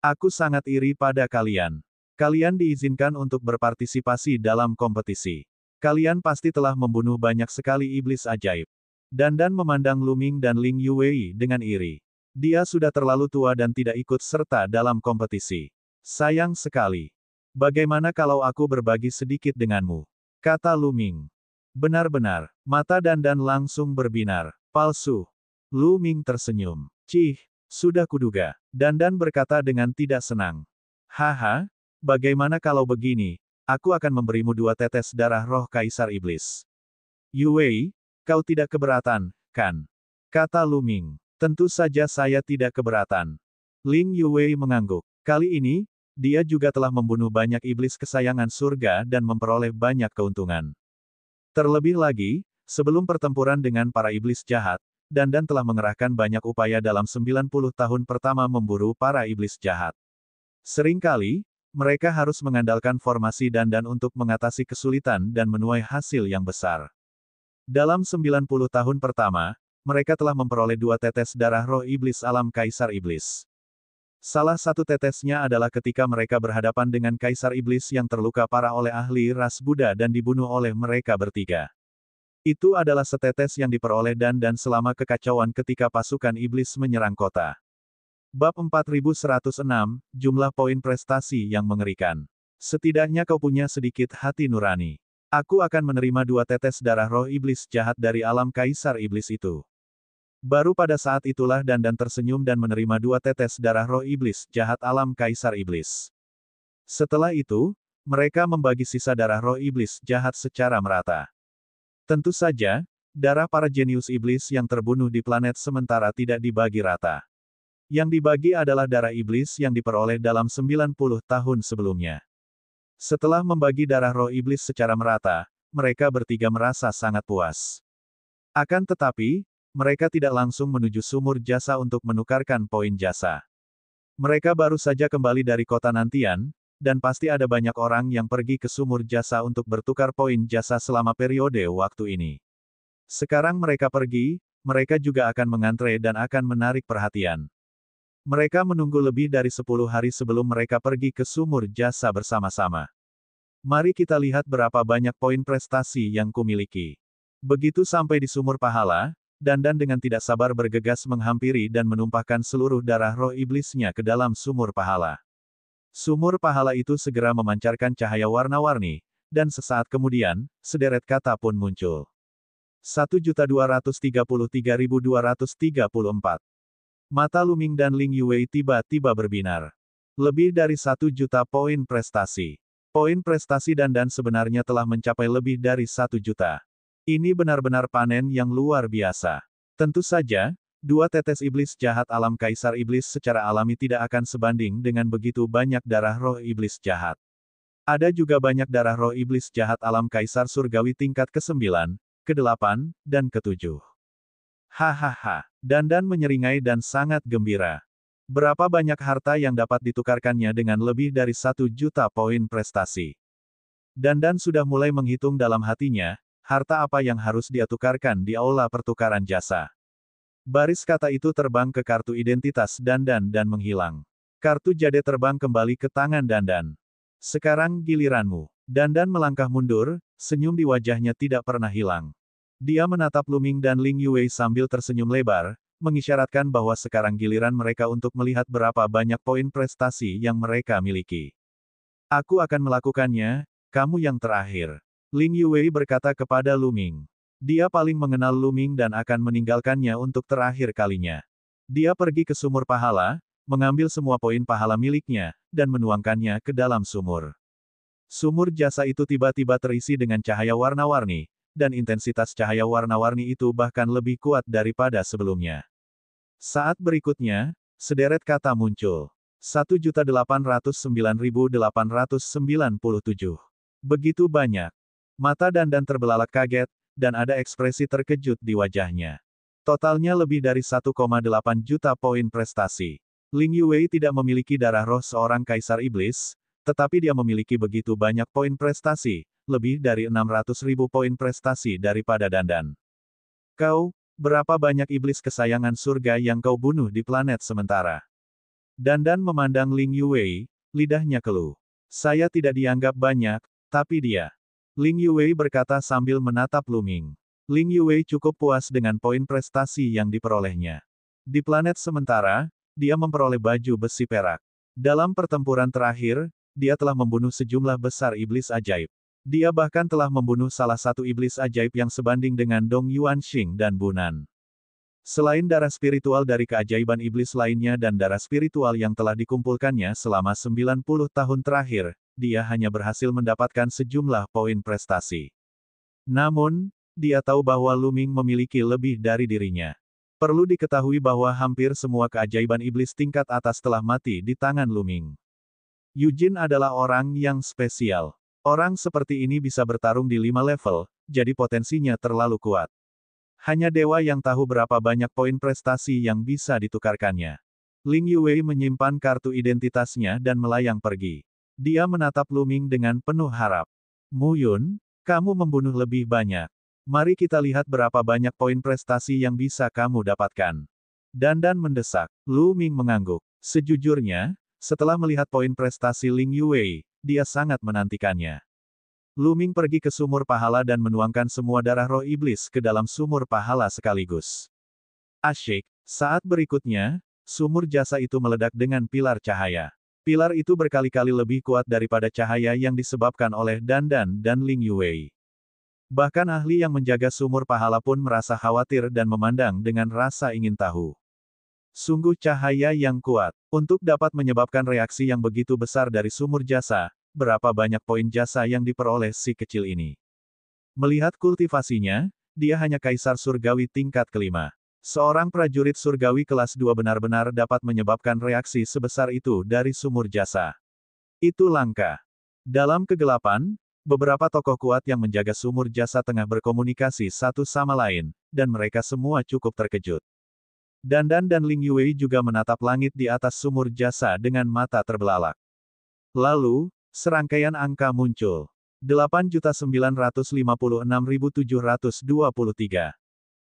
Aku sangat iri pada kalian. Kalian diizinkan untuk berpartisipasi dalam kompetisi. Kalian pasti telah membunuh banyak sekali iblis ajaib. Dandan memandang Lu Ming dan Ling Yue dengan iri. Dia sudah terlalu tua dan tidak ikut serta dalam kompetisi. Sayang sekali. Bagaimana kalau aku berbagi sedikit denganmu? Kata Lu Ming. Benar-benar, mata Dandan langsung berbinar. Palsu. Lu Ming tersenyum. Cih, sudah kuduga. Dandan berkata dengan tidak senang. Haha, bagaimana kalau begini, aku akan memberimu 2 tetes darah roh Kaisar Iblis. Yue, kau tidak keberatan, kan? Kata Lu Ming. Tentu saja saya tidak keberatan. Ling Yue mengangguk. Kali ini, dia juga telah membunuh banyak iblis kesayangan surga dan memperoleh banyak keuntungan. Terlebih lagi, sebelum pertempuran dengan para iblis jahat, Dandan telah mengerahkan banyak upaya dalam 90 tahun pertama memburu para iblis jahat. Seringkali, mereka harus mengandalkan formasi Dandan untuk mengatasi kesulitan dan menuai hasil yang besar. Dalam 90 tahun pertama, mereka telah memperoleh 2 tetes darah roh iblis alam Kaisar Iblis. Salah satu tetesnya adalah ketika mereka berhadapan dengan Kaisar Iblis yang terluka parah oleh ahli ras Buddha dan dibunuh oleh mereka bertiga. Itu adalah setetes yang diperoleh Dandan selama kekacauan ketika pasukan iblis menyerang kota. Bab 4106, jumlah poin prestasi yang mengerikan. Setidaknya kau punya sedikit hati nurani. Aku akan menerima 2 tetes darah roh iblis jahat dari alam Kaisar Iblis itu. Baru pada saat itulah Dandan tersenyum dan menerima 2 tetes darah roh iblis jahat alam Kaisar Iblis. Setelah itu, mereka membagi sisa darah roh iblis jahat secara merata. Tentu saja, darah para jenius iblis yang terbunuh di planet sementara tidak dibagi rata. Yang dibagi adalah darah iblis yang diperoleh dalam 90 tahun sebelumnya. Setelah membagi darah roh iblis secara merata, mereka bertiga merasa sangat puas. Akan tetapi, mereka tidak langsung menuju sumur jasa untuk menukarkan poin jasa. Mereka baru saja kembali dari kota nantian, dan pasti ada banyak orang yang pergi ke sumur jasa untuk bertukar poin jasa selama periode waktu ini. Sekarang mereka pergi, mereka juga akan mengantre dan akan menarik perhatian. Mereka menunggu lebih dari 10 hari sebelum mereka pergi ke sumur jasa bersama-sama. Mari kita lihat berapa banyak poin prestasi yang kumiliki. Begitu sampai di sumur pahala, Dandan dengan tidak sabar bergegas menghampiri dan menumpahkan seluruh darah roh iblisnya ke dalam sumur pahala. Sumur pahala itu segera memancarkan cahaya warna-warni, dan sesaat kemudian, sederet kata pun muncul. 1.233.234. Mata Luming dan Ling Yue tiba-tiba berbinar. Lebih dari 1 juta poin prestasi. Poin prestasi Dandan sebenarnya telah mencapai lebih dari 1 juta. Ini benar-benar panen yang luar biasa. Tentu saja, 2 tetes iblis jahat alam kaisar iblis secara alami tidak akan sebanding dengan begitu banyak darah roh iblis jahat. Ada juga banyak darah roh iblis jahat alam kaisar surgawi tingkat ke-9, ke-8, dan ke-7. Hahaha. Dandan menyeringai dan sangat gembira. Berapa banyak harta yang dapat ditukarkannya dengan lebih dari 1 juta poin prestasi. Dandan sudah mulai menghitung dalam hatinya, harta apa yang harus dia tukarkan di aula pertukaran jasa. Baris kata itu terbang ke kartu identitas Dandan dan menghilang. Kartu jade terbang kembali ke tangan Dandan. Sekarang giliranmu. Dandan melangkah mundur, senyum di wajahnya tidak pernah hilang. Dia menatap Luming dan Ling Yue sambil tersenyum lebar, mengisyaratkan bahwa sekarang giliran mereka untuk melihat berapa banyak poin prestasi yang mereka miliki. Aku akan melakukannya, kamu yang terakhir. Ling Yue berkata kepada Luming. Dia paling mengenal Luming dan akan meninggalkannya untuk terakhir kalinya. Dia pergi ke sumur pahala, mengambil semua poin pahala miliknya, dan menuangkannya ke dalam sumur. Sumur jasa itu tiba-tiba terisi dengan cahaya warna-warni, dan intensitas cahaya warna-warni itu bahkan lebih kuat daripada sebelumnya. Saat berikutnya, sederet kata muncul. 1.809.897. Begitu banyak. Mata Dandan terbelalak kaget, dan ada ekspresi terkejut di wajahnya. Totalnya lebih dari 1,8 juta poin prestasi. Ling Yue tidak memiliki darah roh seorang kaisar iblis, tetapi dia memiliki begitu banyak poin prestasi, lebih dari 600.000 poin prestasi daripada Dandan. Kau, berapa banyak iblis kesayangan surga yang kau bunuh di planet sementara? Dandan memandang Ling Yue, lidahnya keluh. Saya tidak dianggap banyak, tapi dia. Ling Yue berkata sambil menatap Luming. Ling Yue cukup puas dengan poin prestasi yang diperolehnya. Di planet sementara, dia memperoleh baju besi perak. Dalam pertempuran terakhir, dia telah membunuh sejumlah besar iblis ajaib. Dia bahkan telah membunuh salah satu iblis ajaib yang sebanding dengan Dong Yuanxing dan Bunan. Selain darah spiritual dari keajaiban iblis lainnya dan darah spiritual yang telah dikumpulkannya selama 90 tahun terakhir, dia hanya berhasil mendapatkan sejumlah poin prestasi. Namun, dia tahu bahwa Luming memiliki lebih dari dirinya. Perlu diketahui bahwa hampir semua keajaiban iblis tingkat atas telah mati di tangan Luming. Yujin adalah orang yang spesial. Orang seperti ini bisa bertarung di 5 level, jadi potensinya terlalu kuat. Hanya dewa yang tahu berapa banyak poin prestasi yang bisa ditukarkannya. Ling Yue menyimpan kartu identitasnya dan melayang pergi. Dia menatap Luming dengan penuh harap. Mu Yun, kamu membunuh lebih banyak. Mari kita lihat berapa banyak poin prestasi yang bisa kamu dapatkan. Dandan mendesak. Luming mengangguk. Sejujurnya, setelah melihat poin prestasi Ling Yue, dia sangat menantikannya. Luming pergi ke sumur pahala dan menuangkan semua darah roh iblis ke dalam sumur pahala sekaligus. Asyik. Saat berikutnya, sumur jasa itu meledak dengan pilar cahaya. Pilar itu berkali-kali lebih kuat daripada cahaya yang disebabkan oleh Dandan dan Ling Yue. Bahkan ahli yang menjaga sumur pahala pun merasa khawatir dan memandang dengan rasa ingin tahu. Sungguh cahaya yang kuat. Untuk dapat menyebabkan reaksi yang begitu besar dari sumur jasa, berapa banyak poin jasa yang diperoleh si kecil ini. Melihat kultivasinya, dia hanya kaisar surgawi tingkat kelima. Seorang prajurit surgawi kelas 2 benar-benar dapat menyebabkan reaksi sebesar itu dari sumur jasa. Itu langka. Dalam kegelapan, beberapa tokoh kuat yang menjaga sumur jasa tengah berkomunikasi satu sama lain, dan mereka semua cukup terkejut. Dandan dan Ling Yue juga menatap langit di atas sumur jasa dengan mata terbelalak. Lalu, serangkaian angka muncul. 8.956.723.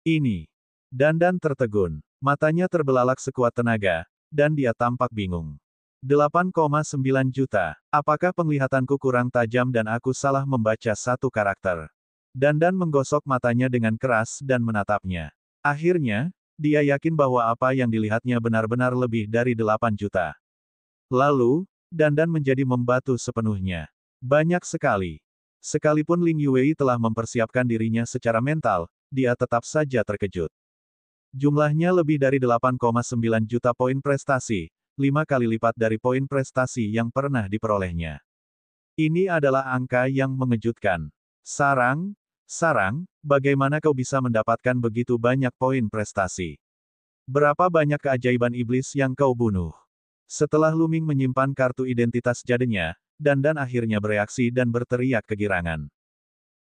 Ini. Dandan tertegun. Matanya terbelalak sekuat tenaga, dan dia tampak bingung. 8,9 juta. Apakah penglihatanku kurang tajam dan aku salah membaca satu karakter? Dandan menggosok matanya dengan keras dan menatapnya. Akhirnya, dia yakin bahwa apa yang dilihatnya benar-benar lebih dari 8 juta. Lalu, Dandan menjadi membatu sepenuhnya. Banyak sekali. Sekalipun Ling Yue telah mempersiapkan dirinya secara mental, dia tetap saja terkejut. Jumlahnya lebih dari 8,9 juta poin prestasi, 5 kali lipat dari poin prestasi yang pernah diperolehnya. Ini adalah angka yang mengejutkan. Sarang, bagaimana kau bisa mendapatkan begitu banyak poin prestasi? Berapa banyak keajaiban iblis yang kau bunuh? Setelah Luming menyimpan kartu identitas jadenya, Dandan akhirnya bereaksi dan berteriak kegirangan.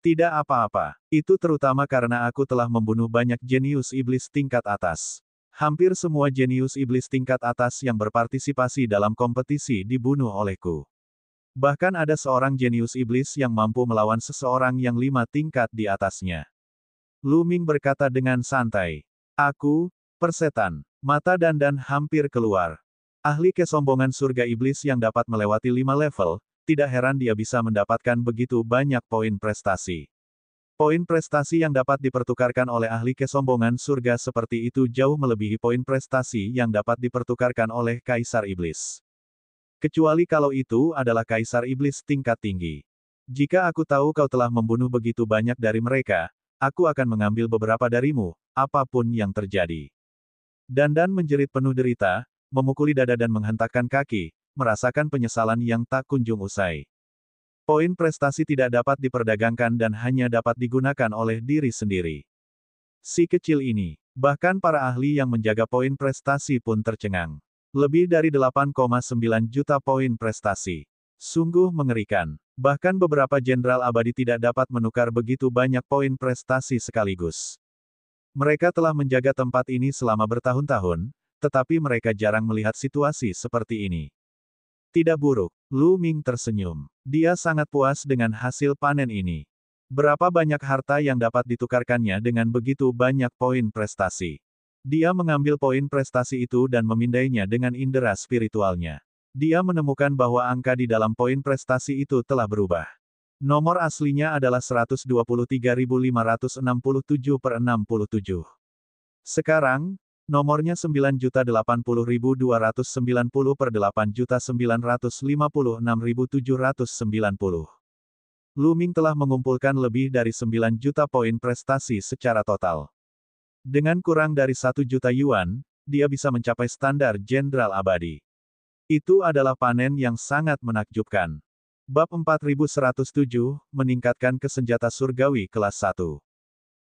Tidak apa-apa. Itu terutama karena aku telah membunuh banyak jenius iblis tingkat atas. Hampir semua jenius iblis tingkat atas yang berpartisipasi dalam kompetisi dibunuh olehku. Bahkan ada seorang jenius iblis yang mampu melawan seseorang yang 5 tingkat di atasnya. Luming berkata dengan santai. Aku, persetan. Mata Dandan hampir keluar. Ahli kesombongan surga iblis yang dapat melewati 5 level, tidak heran dia bisa mendapatkan begitu banyak poin prestasi. Poin prestasi yang dapat dipertukarkan oleh ahli kesombongan surga seperti itu jauh melebihi poin prestasi yang dapat dipertukarkan oleh kaisar iblis. Kecuali kalau itu adalah kaisar iblis tingkat tinggi. Jika aku tahu kau telah membunuh begitu banyak dari mereka, aku akan mengambil beberapa darimu, apapun yang terjadi. Dandan menjerit penuh derita, memukuli dada dan menghentakkan kaki, merasakan penyesalan yang tak kunjung usai. Poin prestasi tidak dapat diperdagangkan dan hanya dapat digunakan oleh diri sendiri. Si kecil ini, bahkan para ahli yang menjaga poin prestasi pun tercengang. Lebih dari 8,9 juta poin prestasi. Sungguh mengerikan. Bahkan beberapa jenderal abadi tidak dapat menukar begitu banyak poin prestasi sekaligus. Mereka telah menjaga tempat ini selama bertahun-tahun, tetapi mereka jarang melihat situasi seperti ini. Tidak buruk. Lu Ming tersenyum. Dia sangat puas dengan hasil panen ini. Berapa banyak harta yang dapat ditukarkannya dengan begitu banyak poin prestasi. Dia mengambil poin prestasi itu dan memindainya dengan indera spiritualnya. Dia menemukan bahwa angka di dalam poin prestasi itu telah berubah. Nomor aslinya adalah 123.567 per 67. Sekarang, nomornya 9.080.290 per 8.956.790. Luming telah mengumpulkan lebih dari 9 juta poin prestasi secara total. Dengan kurang dari 1 juta yuan, dia bisa mencapai standar jenderal abadi. Itu adalah panen yang sangat menakjubkan. Bab 4107, meningkatkan kesenjata surgawi kelas 1.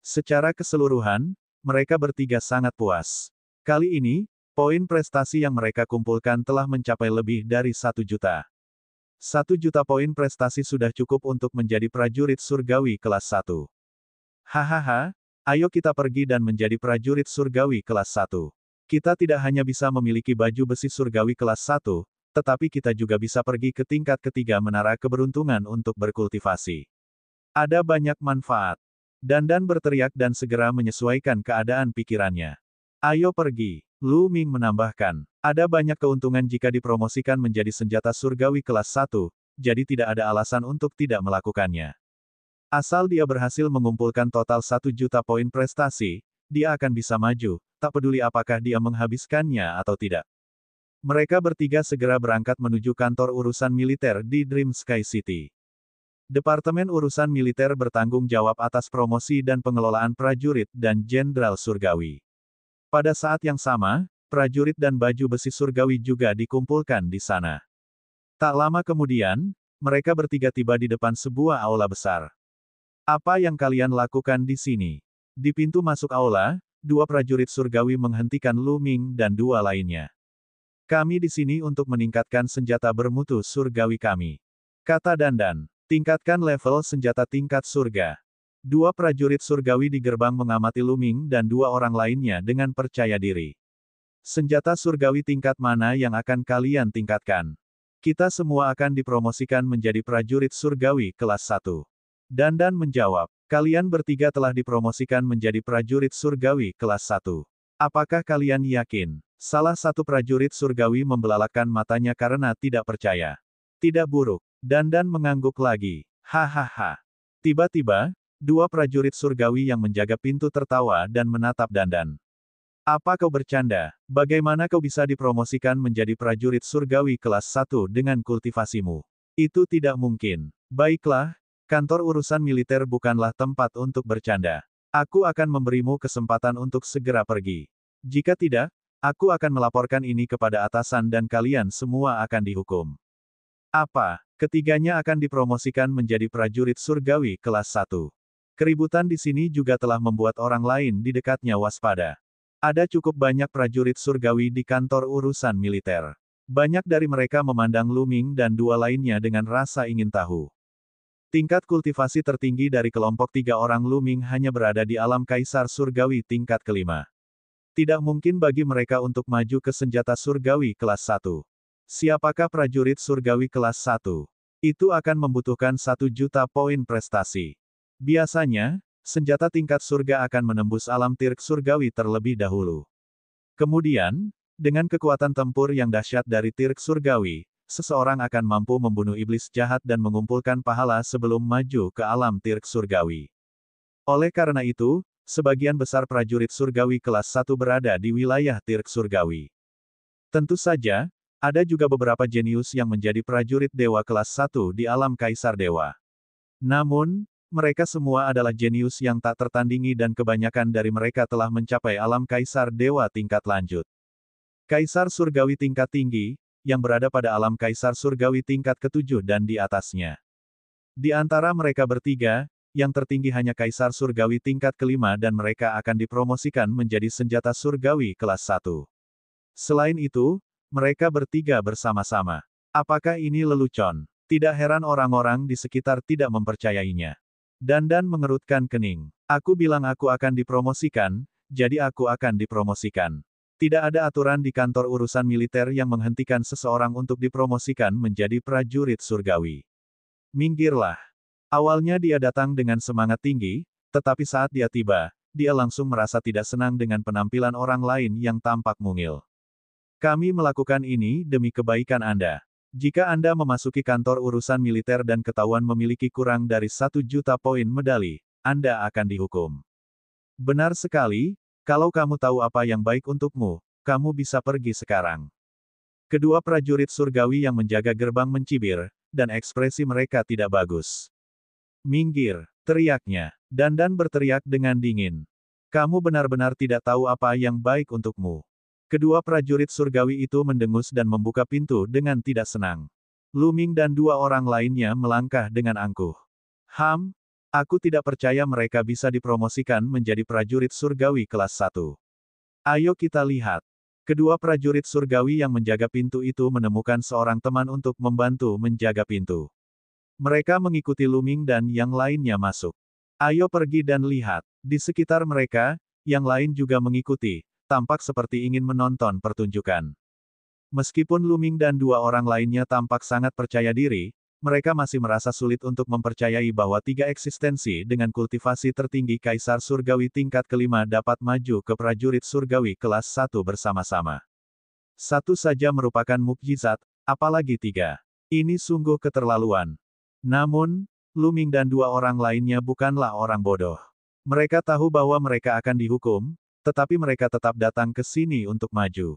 Secara keseluruhan, mereka bertiga sangat puas. Kali ini, poin prestasi yang mereka kumpulkan telah mencapai lebih dari 1 juta. 1 juta poin prestasi sudah cukup untuk menjadi prajurit surgawi kelas 1. Hahaha. Ayo kita pergi dan menjadi prajurit surgawi kelas 1. Kita tidak hanya bisa memiliki baju besi surgawi kelas 1, tetapi kita juga bisa pergi ke tingkat ketiga menara keberuntungan untuk berkultivasi. Ada banyak manfaat. Dandan berteriak dan segera menyesuaikan keadaan pikirannya. Ayo pergi. Lu Ming menambahkan. Ada banyak keuntungan jika dipromosikan menjadi senjata surgawi kelas 1, jadi tidak ada alasan untuk tidak melakukannya. Asal dia berhasil mengumpulkan total 1 juta poin prestasi, dia akan bisa maju, tak peduli apakah dia menghabiskannya atau tidak. Mereka bertiga segera berangkat menuju kantor urusan militer di Dream Sky City. Departemen Urusan Militer bertanggung jawab atas promosi dan pengelolaan prajurit dan jenderal surgawi. Pada saat yang sama, prajurit dan baju besi surgawi juga dikumpulkan di sana. Tak lama kemudian, mereka bertiga tiba di depan sebuah aula besar. Apa yang kalian lakukan di sini? Di pintu masuk aula, dua prajurit surgawi menghentikan Lu Ming dan dua lainnya. Kami di sini untuk meningkatkan senjata bermutu surgawi kami. Kata Dandan. Tingkatkan level senjata tingkat surga. Dua prajurit surgawi di gerbang mengamati Lu Ming dan dua orang lainnya dengan percaya diri. Senjata surgawi tingkat mana yang akan kalian tingkatkan? Kita semua akan dipromosikan menjadi prajurit surgawi kelas 1. Dandan menjawab, kalian bertiga telah dipromosikan menjadi prajurit surgawi kelas 1. Apakah kalian yakin? Salah satu prajurit surgawi membelalakkan matanya karena tidak percaya. Tidak buruk. Dandan mengangguk lagi. Hahaha. Tiba-tiba, dua prajurit surgawi yang menjaga pintu tertawa dan menatap Dandan. Apa kau bercanda? Bagaimana kau bisa dipromosikan menjadi prajurit surgawi kelas 1 dengan kultivasimu? Itu tidak mungkin. Baiklah, kantor urusan militer bukanlah tempat untuk bercanda. Aku akan memberimu kesempatan untuk segera pergi. Jika tidak, aku akan melaporkan ini kepada atasan dan kalian semua akan dihukum. Apa? Ketiganya akan dipromosikan menjadi prajurit surgawi kelas 1. Keributan di sini juga telah membuat orang lain di dekatnya waspada. Ada cukup banyak prajurit surgawi di kantor urusan militer. Banyak dari mereka memandang Lu Ming dan dua lainnya dengan rasa ingin tahu. Tingkat kultivasi tertinggi dari kelompok tiga orang Lu Ming hanya berada di alam kaisar surgawi tingkat kelima. Tidak mungkin bagi mereka untuk maju ke senjata surgawi kelas 1. Siapakah prajurit surgawi kelas 1? Itu akan membutuhkan 1 juta poin prestasi. Biasanya, senjata tingkat surga akan menembus alam tirk surgawi terlebih dahulu. Kemudian, dengan kekuatan tempur yang dahsyat dari tirk surgawi, seseorang akan mampu membunuh iblis jahat dan mengumpulkan pahala sebelum maju ke alam tirk surgawi. Oleh karena itu, sebagian besar prajurit surgawi kelas 1 berada di wilayah tirk surgawi. Tentu saja, ada juga beberapa jenius yang menjadi prajurit dewa kelas 1 di alam kaisar dewa. Namun, mereka semua adalah jenius yang tak tertandingi dan kebanyakan dari mereka telah mencapai alam kaisar dewa tingkat lanjut. Kaisar surgawi tingkat tinggi, yang berada pada alam kaisar surgawi tingkat ke-7 dan di atasnya. Di antara mereka bertiga, yang tertinggi hanya kaisar surgawi tingkat kelima dan mereka akan dipromosikan menjadi senjata surgawi kelas 1. Selain itu, mereka bertiga bersama-sama. Apakah ini lelucon? Tidak heran orang-orang di sekitar tidak mempercayainya. Dandan mengerutkan kening. Aku bilang aku akan dipromosikan, jadi aku akan dipromosikan. Tidak ada aturan di kantor urusan militer yang menghentikan seseorang untuk dipromosikan menjadi prajurit surgawi. Minggirlah. Awalnya dia datang dengan semangat tinggi, tetapi saat dia tiba, dia langsung merasa tidak senang dengan penampilan orang lain yang tampak mungil. Kami melakukan ini demi kebaikan Anda. Jika Anda memasuki kantor urusan militer dan ketahuan memiliki kurang dari 1 juta poin medali, Anda akan dihukum. Benar sekali, kalau kamu tahu apa yang baik untukmu, kamu bisa pergi sekarang. Kedua prajurit surgawi yang menjaga gerbang mencibir, dan ekspresi mereka tidak bagus. Minggir, teriaknya. Dandan berteriak dengan dingin. Kamu benar-benar tidak tahu apa yang baik untukmu. Kedua prajurit surgawi itu mendengus dan membuka pintu dengan tidak senang. Lu Ming dan dua orang lainnya melangkah dengan angkuh. Aku tidak percaya mereka bisa dipromosikan menjadi prajurit surgawi kelas 1. Ayo kita lihat. Kedua prajurit surgawi yang menjaga pintu itu menemukan seorang teman untuk membantu menjaga pintu. Mereka mengikuti Lu Ming dan yang lainnya masuk. Ayo pergi dan lihat. Di sekitar mereka, yang lain juga mengikuti. Tampak seperti ingin menonton pertunjukan. Meskipun Lu Ming dan dua orang lainnya tampak sangat percaya diri, mereka masih merasa sulit untuk mempercayai bahwa tiga eksistensi dengan kultivasi tertinggi Kaisar Surgawi tingkat kelima dapat maju ke prajurit surgawi kelas 1 bersama-sama. Satu saja merupakan mukjizat, apalagi tiga. Ini sungguh keterlaluan. Namun, Lu Ming dan dua orang lainnya bukanlah orang bodoh. Mereka tahu bahwa mereka akan dihukum, tetapi mereka tetap datang ke sini untuk maju.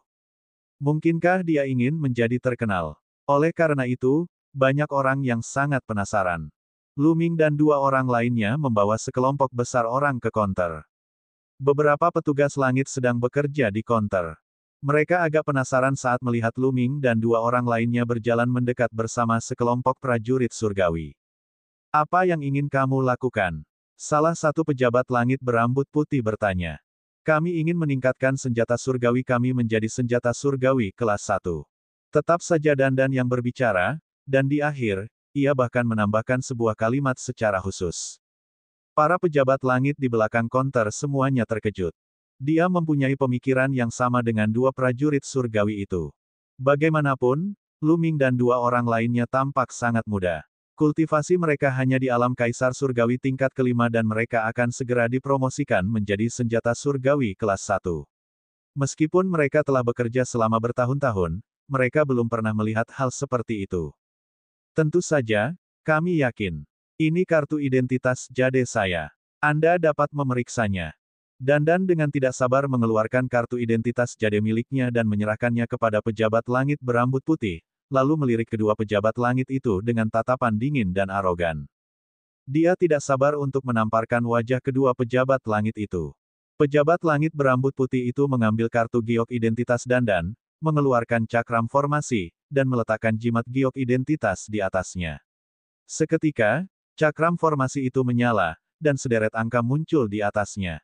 Mungkinkah dia ingin menjadi terkenal? Oleh karena itu, banyak orang yang sangat penasaran. Lu Ming dan dua orang lainnya membawa sekelompok besar orang ke konter. Beberapa petugas langit sedang bekerja di konter. Mereka agak penasaran saat melihat Lu Ming dan dua orang lainnya berjalan mendekat bersama sekelompok prajurit surgawi. Apa yang ingin kamu lakukan? Salah satu pejabat langit berambut putih bertanya. Kami ingin meningkatkan senjata surgawi kami menjadi senjata surgawi kelas 1. Tetap saja Dandan yang berbicara, dan di akhir, ia bahkan menambahkan sebuah kalimat secara khusus. Para pejabat langit di belakang konter semuanya terkejut. Dia mempunyai pemikiran yang sama dengan dua prajurit surgawi itu. Bagaimanapun, Lu Ming dan dua orang lainnya tampak sangat muda. Kultivasi mereka hanya di alam kaisar surgawi tingkat kelima dan mereka akan segera dipromosikan menjadi senjata surgawi kelas 1. Meskipun mereka telah bekerja selama bertahun-tahun, mereka belum pernah melihat hal seperti itu. Tentu saja, kami yakin. Ini kartu identitas jade saya. Anda dapat memeriksanya. Dandan dengan tidak sabar mengeluarkan kartu identitas jade miliknya dan menyerahkannya kepada pejabat langit berambut putih, lalu melirik kedua pejabat langit itu dengan tatapan dingin dan arogan. Dia tidak sabar untuk menamparkan wajah kedua pejabat langit itu. Pejabat langit berambut putih itu mengambil kartu giok identitas Dandan, mengeluarkan cakram formasi, dan meletakkan jimat giok identitas di atasnya. Seketika, cakram formasi itu menyala, dan sederet angka muncul di atasnya.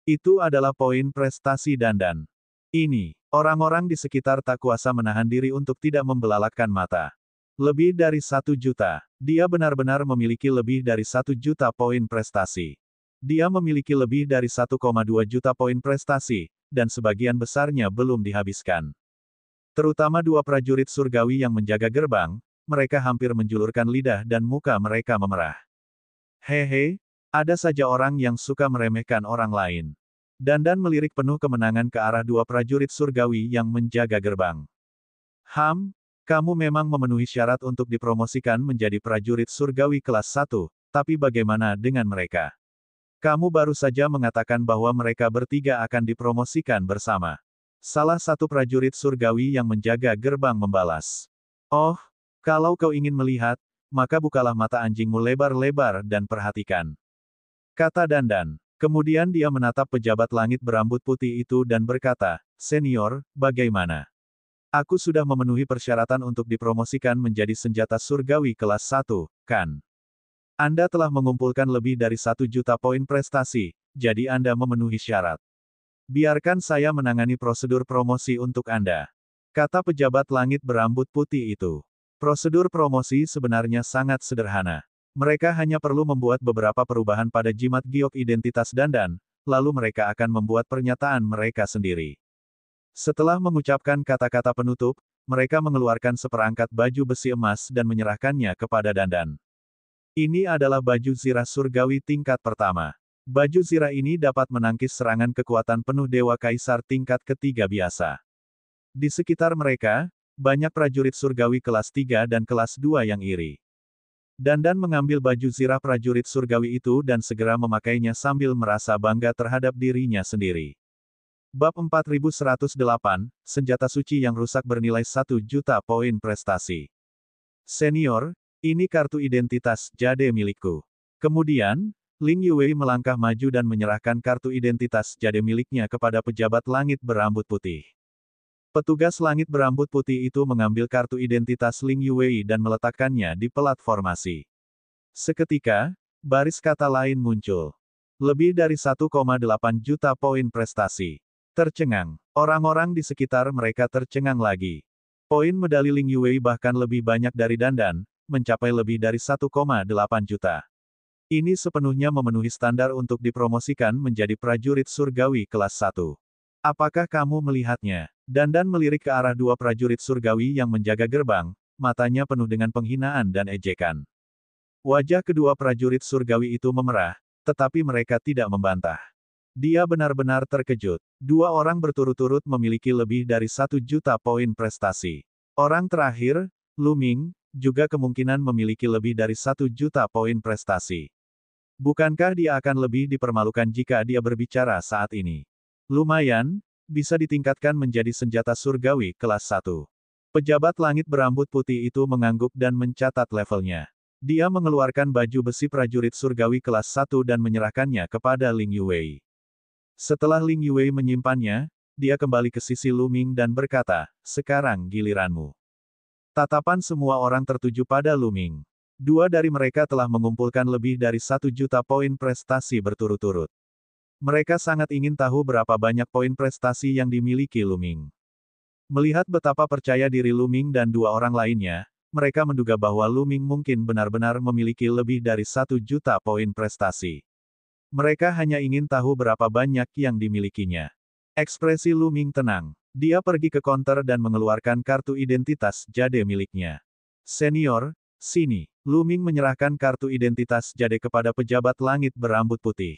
Itu adalah poin prestasi Dandan. Ini, orang-orang di sekitar tak kuasa menahan diri untuk tidak membelalakkan mata. Lebih dari 1 juta. Dia benar-benar memiliki lebih dari 1 juta poin prestasi. Dia memiliki lebih dari 1,2 juta poin prestasi, dan sebagian besarnya belum dihabiskan. Terutama dua prajurit surgawi yang menjaga gerbang, mereka hampir menjulurkan lidah dan muka mereka memerah. Hehe, ada saja orang yang suka meremehkan orang lain. Dandan melirik penuh kemenangan ke arah dua prajurit surgawi yang menjaga gerbang. Kamu memang memenuhi syarat untuk dipromosikan menjadi prajurit surgawi kelas 1, tapi bagaimana dengan mereka? Kamu baru saja mengatakan bahwa mereka bertiga akan dipromosikan bersama. Salah satu prajurit surgawi yang menjaga gerbang membalas. Oh, kalau kau ingin melihat, maka bukalah mata anjingmu lebar-lebar dan perhatikan. Kata Dandan. Kemudian dia menatap pejabat langit berambut putih itu dan berkata, Senior, bagaimana? Aku sudah memenuhi persyaratan untuk dipromosikan menjadi senjata surgawi kelas 1, kan? Anda telah mengumpulkan lebih dari 1 juta poin prestasi, jadi Anda memenuhi syarat. Biarkan saya menangani prosedur promosi untuk Anda. Kata pejabat langit berambut putih itu. Prosedur promosi sebenarnya sangat sederhana. Mereka hanya perlu membuat beberapa perubahan pada jimat giok identitas Dandan, lalu mereka akan membuat pernyataan mereka sendiri. Setelah mengucapkan kata-kata penutup, mereka mengeluarkan seperangkat baju besi emas dan menyerahkannya kepada Dandan. Ini adalah baju zirah surgawi tingkat pertama. Baju zirah ini dapat menangkis serangan kekuatan penuh Dewa Kaisar tingkat ketiga biasa. Di sekitar mereka, banyak prajurit surgawi kelas 3 dan kelas 2 yang iri. Dandan mengambil baju zirah prajurit surgawi itu dan segera memakainya sambil merasa bangga terhadap dirinya sendiri. Bab 4108, Senjata Suci yang Rusak bernilai 1 juta poin prestasi. Senior, ini kartu identitas jade milikku. Kemudian, Ling Yuwei melangkah maju dan menyerahkan kartu identitas jade miliknya kepada pejabat langit berambut putih. Petugas langit berambut putih itu mengambil kartu identitas Ling Yuwei dan meletakkannya di pelat formasi. Seketika, baris kata lain muncul. Lebih dari 1,8 juta poin prestasi. Tercengang. Orang-orang di sekitar mereka tercengang lagi. Poin medali Ling Yuwei bahkan lebih banyak dari Dandan, mencapai lebih dari 1,8 juta. Ini sepenuhnya memenuhi standar untuk dipromosikan menjadi prajurit surgawi kelas 1. Apakah kamu melihatnya? Dandan melirik ke arah dua prajurit surgawi yang menjaga gerbang, matanya penuh dengan penghinaan dan ejekan. Wajah kedua prajurit surgawi itu memerah, tetapi mereka tidak membantah. Dia benar-benar terkejut. Dua orang berturut-turut memiliki lebih dari 1 juta poin prestasi. Orang terakhir, Lu Ming, juga kemungkinan memiliki lebih dari 1 juta poin prestasi. Bukankah dia akan lebih dipermalukan jika dia berbicara saat ini? Lumayan, bisa ditingkatkan menjadi senjata surgawi kelas 1. Pejabat langit berambut putih itu mengangguk dan mencatat levelnya. Dia mengeluarkan baju besi prajurit surgawi kelas 1 dan menyerahkannya kepada Ling Yuwei. Setelah Ling Yuwei menyimpannya, dia kembali ke sisi Lu Ming dan berkata, sekarang giliranmu. Tatapan semua orang tertuju pada Lu Ming. Dua dari mereka telah mengumpulkan lebih dari 1 juta poin prestasi berturut-turut. Mereka sangat ingin tahu berapa banyak poin prestasi yang dimiliki Lu Ming. Melihat betapa percaya diri Lu Ming dan dua orang lainnya, mereka menduga bahwa Lu Ming mungkin benar-benar memiliki lebih dari 1 juta poin prestasi. Mereka hanya ingin tahu berapa banyak yang dimilikinya. Ekspresi Lu Ming tenang. Dia pergi ke konter dan mengeluarkan kartu identitas Jade miliknya. Senior, sini. Lu Ming menyerahkan kartu identitas Jade kepada pejabat langit berambut putih.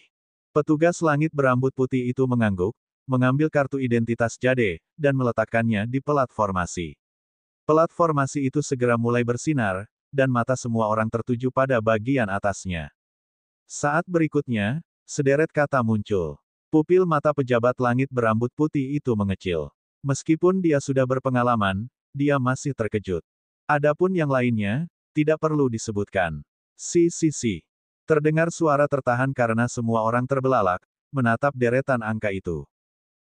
Petugas langit berambut putih itu mengangguk, mengambil kartu identitas Jade, dan meletakkannya di pelat formasi. Pelat formasi itu segera mulai bersinar, dan mata semua orang tertuju pada bagian atasnya. Saat berikutnya, sederet kata muncul. Pupil mata pejabat langit berambut putih itu mengecil. Meskipun dia sudah berpengalaman, dia masih terkejut. Adapun yang lainnya, tidak perlu disebutkan. Si. Terdengar suara tertahan karena semua orang terbelalak, menatap deretan angka itu.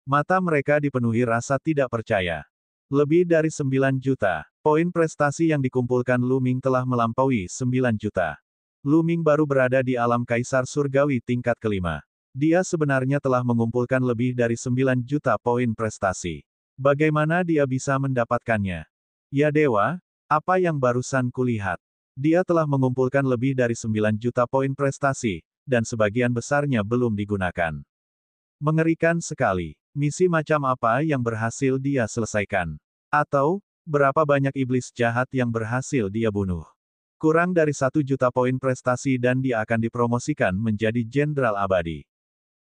Mata mereka dipenuhi rasa tidak percaya. Lebih dari 9 juta. Poin prestasi yang dikumpulkan Lu Ming telah melampaui 9 juta. Lu Ming baru berada di alam Kaisar Surgawi tingkat kelima. Dia sebenarnya telah mengumpulkan lebih dari 9 juta poin prestasi. Bagaimana dia bisa mendapatkannya? Ya dewa, apa yang barusan kulihat? Dia telah mengumpulkan lebih dari 9 juta poin prestasi, dan sebagian besarnya belum digunakan. Mengerikan sekali. Misi macam apa yang berhasil dia selesaikan? Atau, berapa banyak iblis jahat yang berhasil dia bunuh? Kurang dari 1 juta poin prestasi dan dia akan dipromosikan menjadi Jenderal Abadi.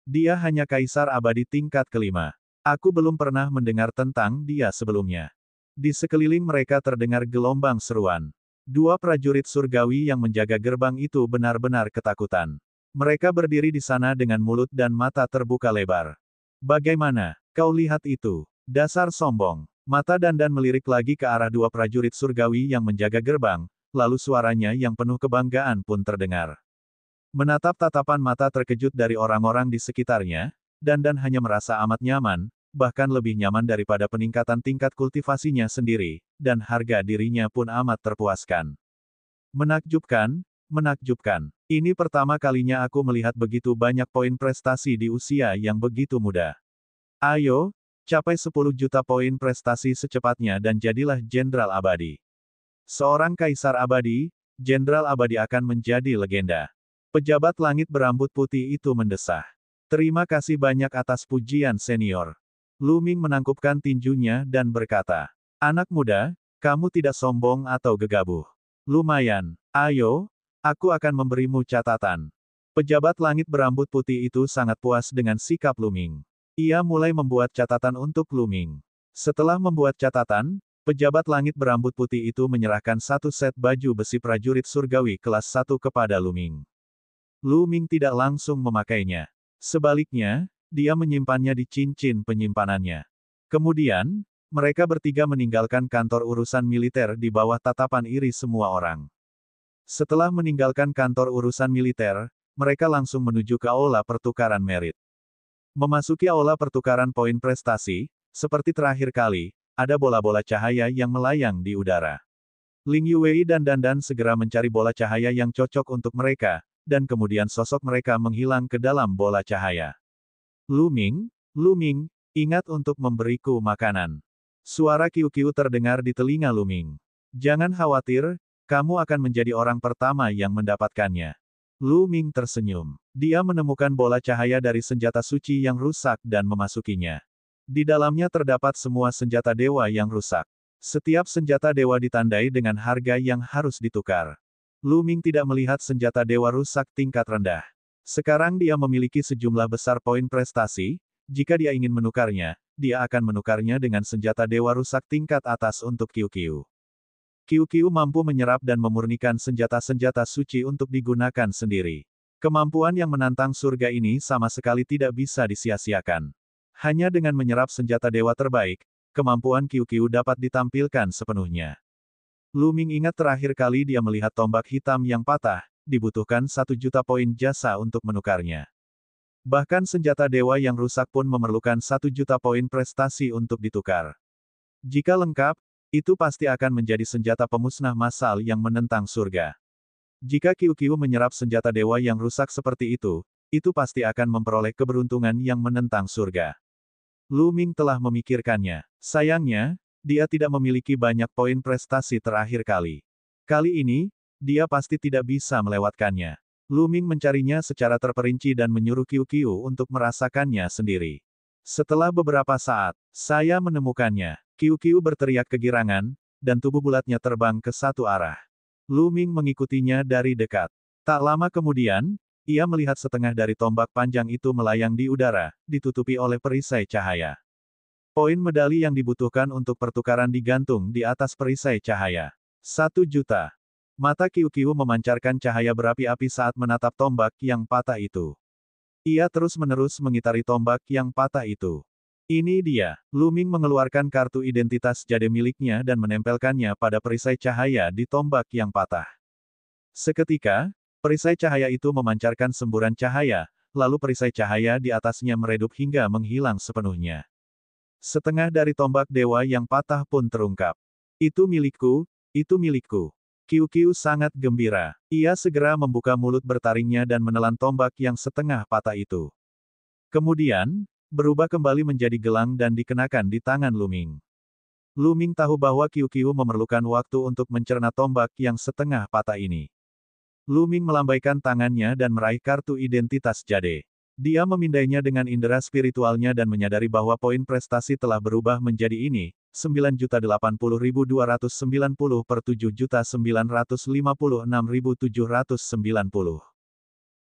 Dia hanya Kaisar Abadi tingkat kelima. Aku belum pernah mendengar tentang dia sebelumnya. Di sekeliling mereka terdengar gelombang seruan. Dua prajurit surgawi yang menjaga gerbang itu benar-benar ketakutan. Mereka berdiri di sana dengan mulut dan mata terbuka lebar. Bagaimana? Kau lihat itu? Dasar sombong. Mata Dandan melirik lagi ke arah dua prajurit surgawi yang menjaga gerbang, lalu suaranya yang penuh kebanggaan pun terdengar. Menatap tatapan mata terkejut dari orang-orang di sekitarnya, Dandan hanya merasa amat nyaman, bahkan lebih nyaman daripada peningkatan tingkat kultivasinya sendiri, dan harga dirinya pun amat terpuaskan. Menakjubkan, menakjubkan. Ini pertama kalinya aku melihat begitu banyak poin prestasi di usia yang begitu muda. Ayo, capai 10 juta poin prestasi secepatnya dan jadilah Jenderal Abadi. Seorang Kaisar Abadi, Jenderal Abadi akan menjadi legenda. Pejabat langit berambut putih itu mendesah. Terima kasih banyak atas pujian senior. Lu Ming menangkupkan tinjunya dan berkata, anak muda, kamu tidak sombong atau gegabah. Lumayan. Ayo, aku akan memberimu catatan. Pejabat langit berambut putih itu sangat puas dengan sikap Lu Ming. Ia mulai membuat catatan untuk Lu Ming. Setelah membuat catatan, pejabat langit berambut putih itu menyerahkan 1 set baju besi prajurit surgawi kelas 1 kepada Lu Ming. Lu Ming tidak langsung memakainya. Sebaliknya, dia menyimpannya di cincin penyimpanannya. Kemudian, mereka bertiga meninggalkan kantor urusan militer di bawah tatapan iri semua orang. Setelah meninggalkan kantor urusan militer, mereka langsung menuju ke aula pertukaran merit. Memasuki aula pertukaran poin prestasi, seperti terakhir kali, ada bola-bola cahaya yang melayang di udara. Ling Yuwei dan Dandan segera mencari bola cahaya yang cocok untuk mereka, dan kemudian sosok mereka menghilang ke dalam bola cahaya. Lu Ming, ingat untuk memberiku makanan. Suara kiu-kiu terdengar di telinga Lu Ming. Jangan khawatir, kamu akan menjadi orang pertama yang mendapatkannya. Lu Ming tersenyum. Dia menemukan bola cahaya dari senjata suci yang rusak dan memasukinya. Di dalamnya terdapat semua senjata dewa yang rusak. Setiap senjata dewa ditandai dengan harga yang harus ditukar. Lu Ming tidak melihat senjata dewa rusak tingkat rendah. Sekarang dia memiliki sejumlah besar poin prestasi, jika dia ingin menukarnya, dia akan menukarnya dengan senjata dewa rusak tingkat atas untuk Qiu-Qiu. Qiu-Qiu mampu menyerap dan memurnikan senjata-senjata suci untuk digunakan sendiri. Kemampuan yang menantang surga ini sama sekali tidak bisa disia-siakan. Hanya dengan menyerap senjata dewa terbaik, kemampuan Qiu-Qiu dapat ditampilkan sepenuhnya. Lu Ming ingat terakhir kali dia melihat tombak hitam yang patah, dibutuhkan 1 juta poin jasa untuk menukarnya. Bahkan senjata dewa yang rusak pun memerlukan 1 juta poin prestasi untuk ditukar. Jika lengkap, itu pasti akan menjadi senjata pemusnah massal yang menentang surga. Jika Qiu menyerap senjata dewa yang rusak seperti itu pasti akan memperoleh keberuntungan yang menentang surga. Lu Ming telah memikirkannya. Sayangnya, dia tidak memiliki banyak poin prestasi terakhir kali. Kali ini, dia pasti tidak bisa melewatkannya. Lu Ming mencarinya secara terperinci dan menyuruh Qiu untuk merasakannya sendiri. Setelah beberapa saat, saya menemukannya. Qiu berteriak kegirangan, dan tubuh bulatnya terbang ke satu arah. Lu Ming mengikutinya dari dekat. Tak lama kemudian, ia melihat setengah dari tombak panjang itu melayang di udara, ditutupi oleh perisai cahaya. Poin medali yang dibutuhkan untuk pertukaran digantung di atas perisai cahaya. 1 juta. Mata Qiu memancarkan cahaya berapi-api saat menatap tombak yang patah itu. Ia terus-menerus mengitari tombak yang patah itu. Ini dia. Lu Ming mengeluarkan kartu identitas jade miliknya dan menempelkannya pada perisai cahaya di tombak yang patah. Seketika, perisai cahaya itu memancarkan semburan cahaya, lalu perisai cahaya di atasnya meredup hingga menghilang sepenuhnya. Setengah dari tombak dewa yang patah pun terungkap. Itu milikku, itu milikku. Qiu sangat gembira. Ia segera membuka mulut bertaringnya dan menelan tombak yang setengah patah itu. Kemudian, berubah kembali menjadi gelang dan dikenakan di tangan Lu Ming. Lu Ming tahu bahwa Qiu memerlukan waktu untuk mencerna tombak yang setengah patah ini. Lu Ming melambaikan tangannya dan meraih kartu identitas jade. Dia memindainya dengan indera spiritualnya dan menyadari bahwa poin prestasi telah berubah menjadi ini, 9.080.290 per 7.956.790.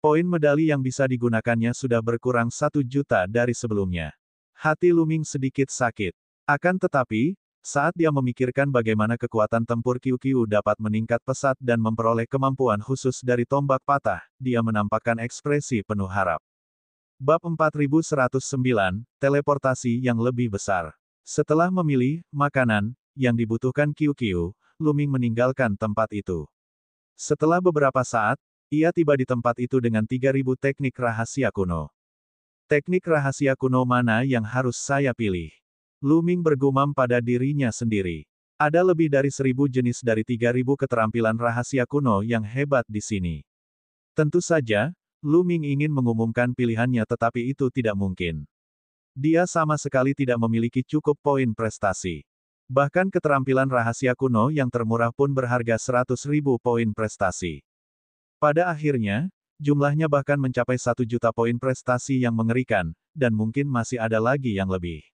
Poin medali yang bisa digunakannya sudah berkurang 1 juta dari sebelumnya. Hati Lu Ming sedikit sakit. Akan tetapi, saat dia memikirkan bagaimana kekuatan tempur Qiu dapat meningkat pesat dan memperoleh kemampuan khusus dari tombak patah, dia menampakkan ekspresi penuh harap. Bab 4109, Teleportasi yang lebih besar. Setelah memilih makanan yang dibutuhkan Qiu, Lu Ming meninggalkan tempat itu. Setelah beberapa saat, ia tiba di tempat itu dengan 3.000 teknik rahasia kuno. Teknik rahasia kuno mana yang harus saya pilih? Lu Ming bergumam pada dirinya sendiri. Ada lebih dari 1.000 jenis dari 3.000 keterampilan rahasia kuno yang hebat di sini. Tentu saja, Lu Ming ingin mengumumkan pilihannya tetapi itu tidak mungkin. Dia sama sekali tidak memiliki cukup poin prestasi. Bahkan keterampilan rahasia kuno yang termurah pun berharga 100.000 poin prestasi. Pada akhirnya, jumlahnya bahkan mencapai 1 juta poin prestasi yang mengerikan, dan mungkin masih ada lagi yang lebih.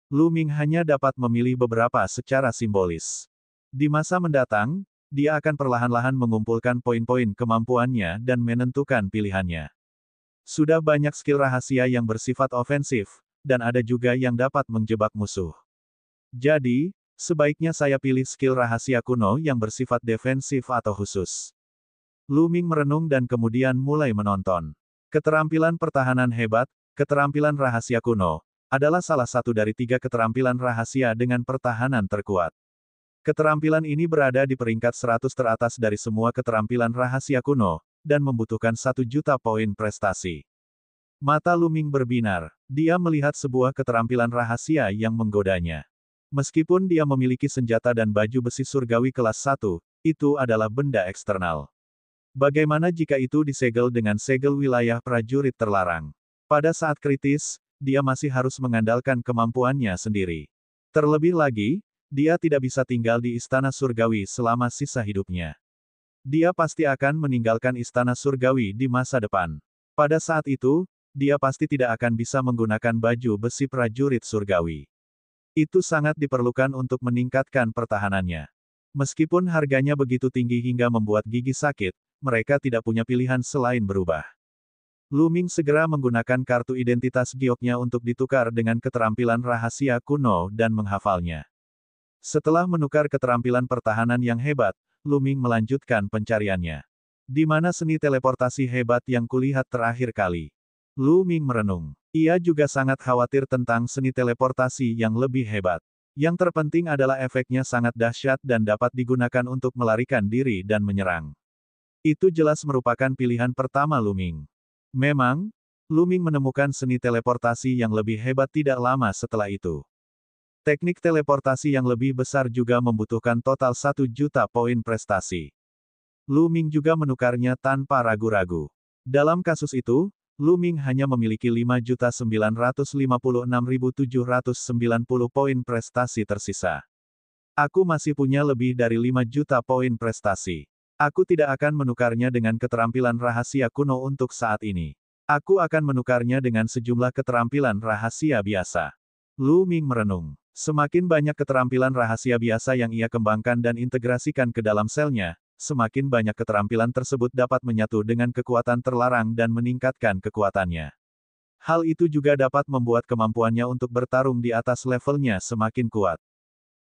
Lu Ming hanya dapat memilih beberapa secara simbolis. Di masa mendatang, dia akan perlahan-lahan mengumpulkan poin-poin kemampuannya dan menentukan pilihannya. Sudah banyak skill rahasia yang bersifat ofensif, dan ada juga yang dapat menjebak musuh. Jadi, sebaiknya saya pilih skill rahasia kuno yang bersifat defensif atau khusus. Lu Ming merenung dan kemudian mulai menonton. Keterampilan pertahanan hebat, keterampilan rahasia kuno, adalah salah satu dari 3 keterampilan rahasia dengan pertahanan terkuat. Keterampilan ini berada di peringkat 100 teratas dari semua keterampilan rahasia kuno, dan membutuhkan 1 juta poin prestasi. Mata Lu Ming berbinar. Dia melihat sebuah keterampilan rahasia yang menggodanya. Meskipun dia memiliki senjata dan baju besi surgawi kelas 1, itu adalah benda eksternal. Bagaimana jika itu disegel dengan segel wilayah prajurit terlarang? Pada saat kritis, dia masih harus mengandalkan kemampuannya sendiri. Terlebih lagi, dia tidak bisa tinggal di istana surgawi selama sisa hidupnya. Dia pasti akan meninggalkan istana surgawi di masa depan. Pada saat itu, dia pasti tidak akan bisa menggunakan baju besi prajurit surgawi. Itu sangat diperlukan untuk meningkatkan pertahanannya. Meskipun harganya begitu tinggi hingga membuat gigi sakit, mereka tidak punya pilihan selain berubah. Lu Ming segera menggunakan kartu identitas gioknya untuk ditukar dengan keterampilan rahasia kuno dan menghafalnya. Setelah menukar keterampilan pertahanan yang hebat, Lu Ming melanjutkan pencariannya. Di mana seni teleportasi hebat yang kulihat terakhir kali? Lu Ming merenung. Ia juga sangat khawatir tentang seni teleportasi yang lebih hebat. Yang terpenting adalah efeknya sangat dahsyat dan dapat digunakan untuk melarikan diri dan menyerang. Itu jelas merupakan pilihan pertama Lu Ming. Memang, Lu Ming menemukan seni teleportasi yang lebih hebat tidak lama setelah itu. Teknik teleportasi yang lebih besar juga membutuhkan total 1 juta poin prestasi. Lu Ming juga menukarnya tanpa ragu-ragu. Dalam kasus itu, Lu Ming hanya memiliki 5.956.790 poin prestasi tersisa. Aku masih punya lebih dari 5 juta poin prestasi. Aku tidak akan menukarnya dengan keterampilan rahasia kuno untuk saat ini. Aku akan menukarnya dengan sejumlah keterampilan rahasia biasa. Lu Ming merenung. Semakin banyak keterampilan rahasia biasa yang ia kembangkan dan integrasikan ke dalam selnya, semakin banyak keterampilan tersebut dapat menyatu dengan kekuatan terlarang dan meningkatkan kekuatannya. Hal itu juga dapat membuat kemampuannya untuk bertarung di atas levelnya semakin kuat.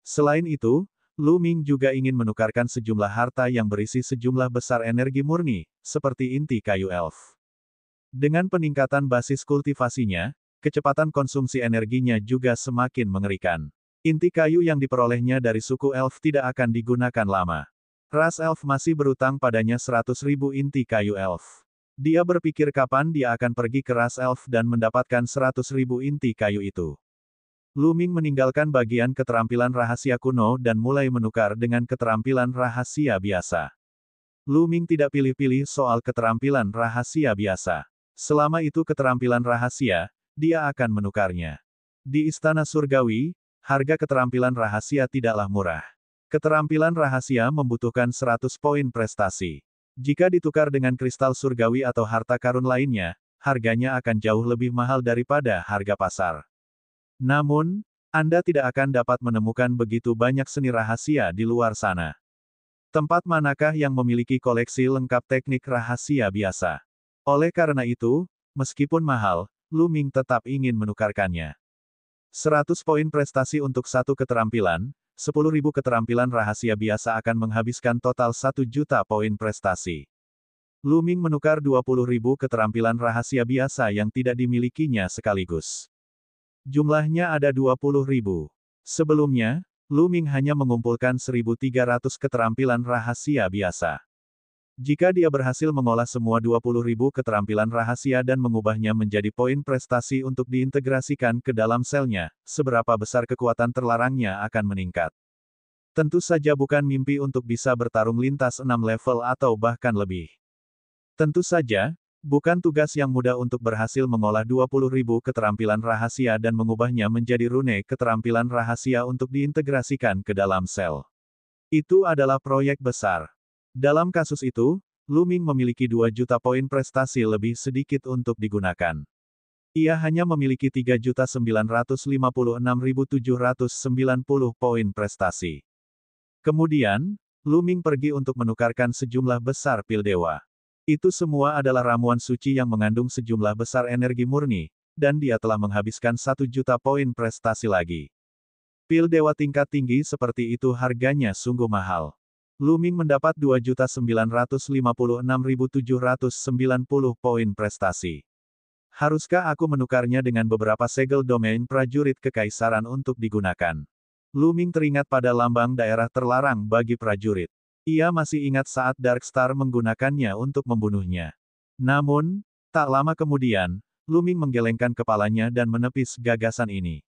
Selain itu, Lu Ming juga ingin menukarkan sejumlah harta yang berisi sejumlah besar energi murni, seperti inti kayu elf. Dengan peningkatan basis kultivasinya, kecepatan konsumsi energinya juga semakin mengerikan. Inti kayu yang diperolehnya dari suku elf tidak akan digunakan lama. Ras elf masih berutang padanya 100.000 inti kayu elf. Dia berpikir kapan dia akan pergi ke ras elf dan mendapatkan 100.000 inti kayu itu. Lu Ming meninggalkan bagian keterampilan rahasia kuno dan mulai menukar dengan keterampilan rahasia biasa. Lu Ming tidak pilih-pilih soal keterampilan rahasia biasa. Selama itu keterampilan rahasia, dia akan menukarnya. Di Istana Surgawi, harga keterampilan rahasia tidaklah murah. Keterampilan rahasia membutuhkan 100 poin prestasi. Jika ditukar dengan kristal surgawi atau harta karun lainnya, harganya akan jauh lebih mahal daripada harga pasar. Namun, Anda tidak akan dapat menemukan begitu banyak seni rahasia di luar sana. Tempat manakah yang memiliki koleksi lengkap teknik rahasia biasa? Oleh karena itu, meskipun mahal, Lu Ming tetap ingin menukarkannya. 100 poin prestasi untuk satu keterampilan, 10.000 keterampilan rahasia biasa akan menghabiskan total 1 juta poin prestasi. Lu Ming menukar 20.000 keterampilan rahasia biasa yang tidak dimilikinya sekaligus. Jumlahnya ada 20.000. Sebelumnya, Lu Ming hanya mengumpulkan 1.300 keterampilan rahasia biasa. Jika dia berhasil mengolah semua 20.000 keterampilan rahasia dan mengubahnya menjadi poin prestasi untuk diintegrasikan ke dalam selnya, seberapa besar kekuatan terlarangnya akan meningkat. Tentu saja bukan mimpi untuk bisa bertarung lintas 6 level atau bahkan lebih. Tentu saja, bukan tugas yang mudah untuk berhasil mengolah 20.000 keterampilan rahasia dan mengubahnya menjadi rune keterampilan rahasia untuk diintegrasikan ke dalam sel. Itu adalah proyek besar. Dalam kasus itu, Lu Ming memiliki 2 juta poin prestasi lebih sedikit untuk digunakan. Ia hanya memiliki 3.956.790 poin prestasi. Kemudian, Lu Ming pergi untuk menukarkan sejumlah besar pil dewa. Itu semua adalah ramuan suci yang mengandung sejumlah besar energi murni, dan dia telah menghabiskan 1 juta poin prestasi lagi. Pil dewa tingkat tinggi seperti itu harganya sungguh mahal. Lu Ming mendapat 2.956.790 poin prestasi. Haruskah aku menukarnya dengan beberapa segel domain prajurit kekaisaran untuk digunakan? Lu Ming teringat pada lambang daerah terlarang bagi prajurit. Ia masih ingat saat Darkstar menggunakannya untuk membunuhnya. Namun, tak lama kemudian, Lu Ming menggelengkan kepalanya dan menepis gagasan ini.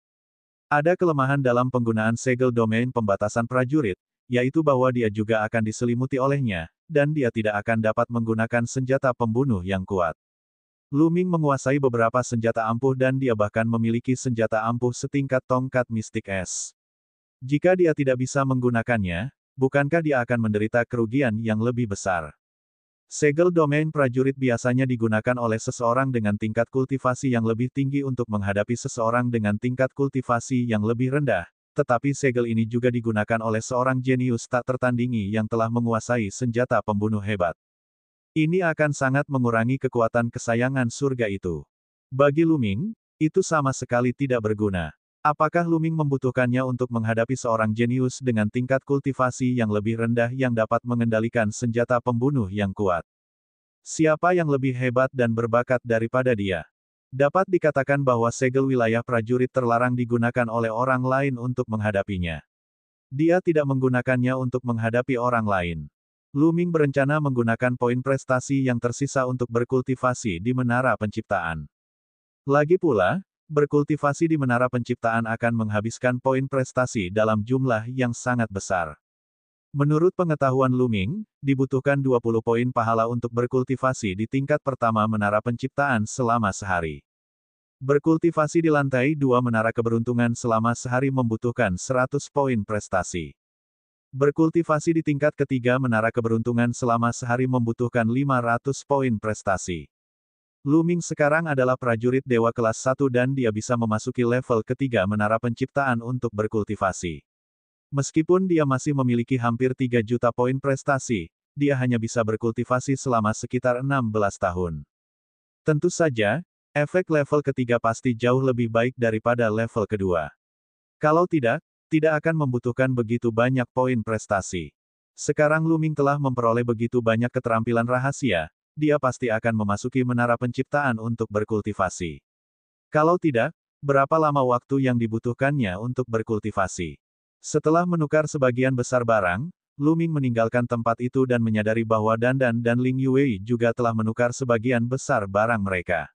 Ada kelemahan dalam penggunaan segel domain pembatasan prajurit, yaitu bahwa dia juga akan diselimuti olehnya, dan dia tidak akan dapat menggunakan senjata pembunuh yang kuat. Lu Ming menguasai beberapa senjata ampuh dan dia bahkan memiliki senjata ampuh setingkat tongkat mistik es. Jika dia tidak bisa menggunakannya, bukankah dia akan menderita kerugian yang lebih besar? Segel domain prajurit biasanya digunakan oleh seseorang dengan tingkat kultivasi yang lebih tinggi untuk menghadapi seseorang dengan tingkat kultivasi yang lebih rendah. Tetapi segel ini juga digunakan oleh seorang jenius tak tertandingi yang telah menguasai senjata pembunuh hebat. Ini akan sangat mengurangi kekuatan kesayangan surga itu. Bagi Lu Ming, itu sama sekali tidak berguna. Apakah Lu Ming membutuhkannya untuk menghadapi seorang jenius dengan tingkat kultivasi yang lebih rendah yang dapat mengendalikan senjata pembunuh yang kuat? Siapa yang lebih hebat dan berbakat daripada dia? Dapat dikatakan bahwa segel wilayah prajurit terlarang digunakan oleh orang lain untuk menghadapinya. Dia tidak menggunakannya untuk menghadapi orang lain. Lu Ming berencana menggunakan poin prestasi yang tersisa untuk berkultivasi di Menara Penciptaan. Lagi pula, berkultivasi di Menara Penciptaan akan menghabiskan poin prestasi dalam jumlah yang sangat besar. Menurut pengetahuan Lu Ming, dibutuhkan 20 poin pahala untuk berkultivasi di tingkat pertama Menara Penciptaan selama sehari. Berkultivasi di lantai 2 Menara Keberuntungan selama sehari membutuhkan 100 poin prestasi. Berkultivasi di tingkat ketiga Menara Keberuntungan selama sehari membutuhkan 500 poin prestasi. Lu Ming sekarang adalah prajurit dewa kelas 1 dan dia bisa memasuki level ketiga Menara Penciptaan untuk berkultivasi. Meskipun dia masih memiliki hampir 3 juta poin prestasi, dia hanya bisa berkultivasi selama sekitar 16 tahun. Tentu saja, efek level ketiga pasti jauh lebih baik daripada level kedua. Kalau tidak akan membutuhkan begitu banyak poin prestasi. Sekarang Lu Ming telah memperoleh begitu banyak keterampilan rahasia, dia pasti akan memasuki Menara Penciptaan untuk berkultivasi. Kalau tidak, berapa lama waktu yang dibutuhkannya untuk berkultivasi? Setelah menukar sebagian besar barang, Lu Ming meninggalkan tempat itu dan menyadari bahwa Dandan dan Ling Yue juga telah menukar sebagian besar barang mereka.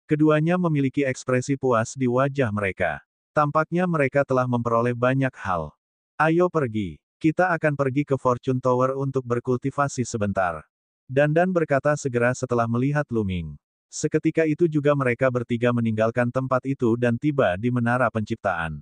Keduanya memiliki ekspresi puas di wajah mereka. Tampaknya mereka telah memperoleh banyak hal. Ayo pergi. Kita akan pergi ke Fortune Tower untuk berkultivasi sebentar. Dandan berkata segera setelah melihat Lu Ming. Seketika itu juga mereka bertiga meninggalkan tempat itu dan tiba di Menara Penciptaan.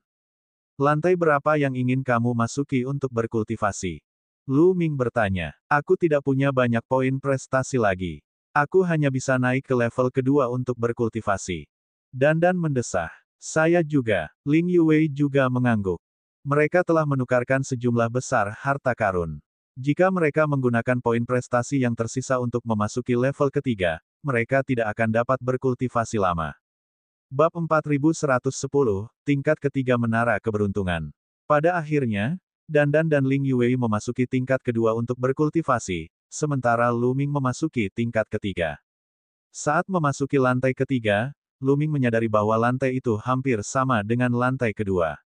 Lantai berapa yang ingin kamu masuki untuk berkultivasi? Lu Ming bertanya. Aku tidak punya banyak poin prestasi lagi. Aku hanya bisa naik ke level kedua untuk berkultivasi. Dandan mendesah. Saya juga. Ling Yue juga mengangguk. Mereka telah menukarkan sejumlah besar harta karun. Jika mereka menggunakan poin prestasi yang tersisa untuk memasuki level ketiga, mereka tidak akan dapat berkultivasi lama. Bab 4110, Tingkat Ketiga Menara Keberuntungan. Pada akhirnya, Dandan dan Ling Yue memasuki tingkat kedua untuk berkultivasi, sementara Lu Ming memasuki tingkat ketiga. Saat memasuki lantai ketiga, Lu Ming menyadari bahwa lantai itu hampir sama dengan lantai kedua.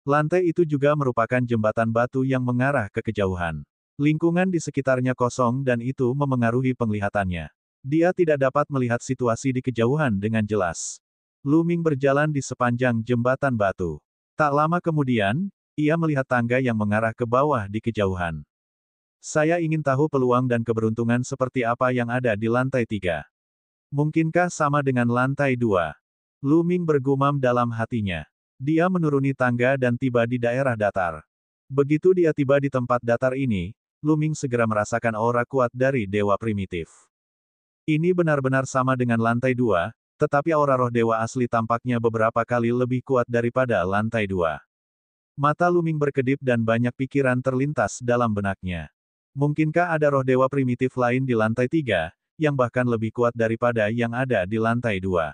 Lantai itu juga merupakan jembatan batu yang mengarah ke kejauhan. Lingkungan di sekitarnya kosong dan itu memengaruhi penglihatannya. Dia tidak dapat melihat situasi di kejauhan dengan jelas. Lu Ming berjalan di sepanjang jembatan batu. Tak lama kemudian, ia melihat tangga yang mengarah ke bawah di kejauhan. Saya ingin tahu peluang dan keberuntungan seperti apa yang ada di lantai 3. Mungkinkah sama dengan lantai 2? Lu Ming bergumam dalam hatinya. Dia menuruni tangga dan tiba di daerah datar. Begitu dia tiba di tempat datar ini, Lu Ming segera merasakan aura kuat dari dewa primitif. Ini benar-benar sama dengan lantai 2, tetapi aura roh dewa asli tampaknya beberapa kali lebih kuat daripada lantai 2. Mata Lu Ming berkedip dan banyak pikiran terlintas dalam benaknya. Mungkinkah ada roh dewa primitif lain di lantai 3? Yang bahkan lebih kuat daripada yang ada di lantai 2.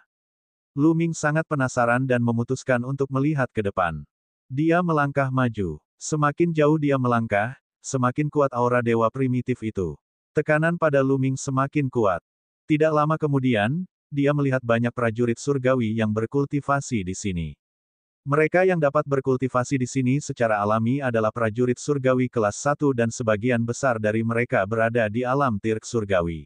Lu Ming sangat penasaran dan memutuskan untuk melihat ke depan. Dia melangkah maju. Semakin jauh dia melangkah, semakin kuat aura dewa primitif itu. Tekanan pada Lu Ming semakin kuat. Tidak lama kemudian, dia melihat banyak prajurit surgawi yang berkultivasi di sini. Mereka yang dapat berkultivasi di sini secara alami adalah prajurit surgawi kelas 1 dan sebagian besar dari mereka berada di alam tirk surgawi.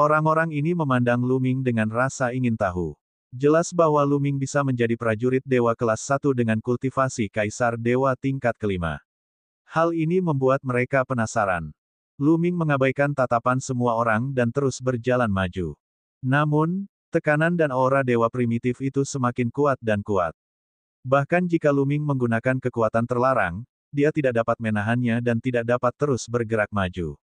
Orang-orang ini memandang Lu Ming dengan rasa ingin tahu. Jelas bahwa Lu Ming bisa menjadi prajurit dewa kelas 1 dengan kultivasi kaisar dewa tingkat kelima. Hal ini membuat mereka penasaran. Lu Ming mengabaikan tatapan semua orang dan terus berjalan maju. Namun, tekanan dan aura dewa primitif itu semakin kuat dan kuat. Bahkan jika Lu Ming menggunakan kekuatan terlarang, dia tidak dapat menahannya dan tidak dapat terus bergerak maju.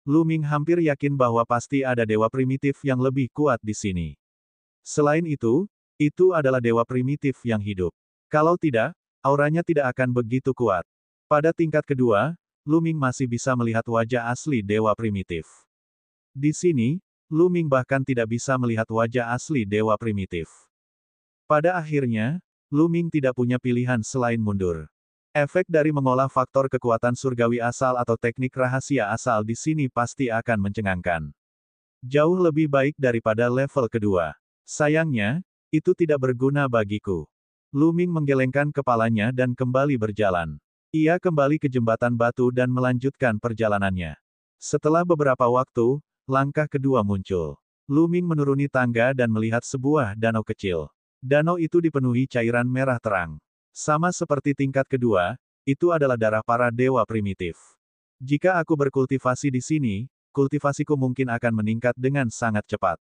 Lu Ming hampir yakin bahwa pasti ada dewa primitif yang lebih kuat di sini. Selain itu adalah dewa primitif yang hidup. Kalau tidak, auranya tidak akan begitu kuat. Pada tingkat kedua, Lu Ming masih bisa melihat wajah asli dewa primitif. Di sini, Lu Ming bahkan tidak bisa melihat wajah asli dewa primitif. Pada akhirnya, Lu Ming tidak punya pilihan selain mundur. Efek dari mengolah faktor kekuatan surgawi asal atau teknik rahasia asal di sini pasti akan mencengangkan. Jauh lebih baik daripada level kedua. Sayangnya, itu tidak berguna bagiku. Lu Ming menggelengkan kepalanya dan kembali berjalan. Ia kembali ke jembatan batu dan melanjutkan perjalanannya. Setelah beberapa waktu, langkah kedua muncul. Lu Ming menuruni tangga dan melihat sebuah danau kecil. Danau itu dipenuhi cairan merah terang. Sama seperti tingkat kedua, itu adalah darah para dewa primitif. Jika aku berkultivasi di sini, kultivasiku mungkin akan meningkat dengan sangat cepat.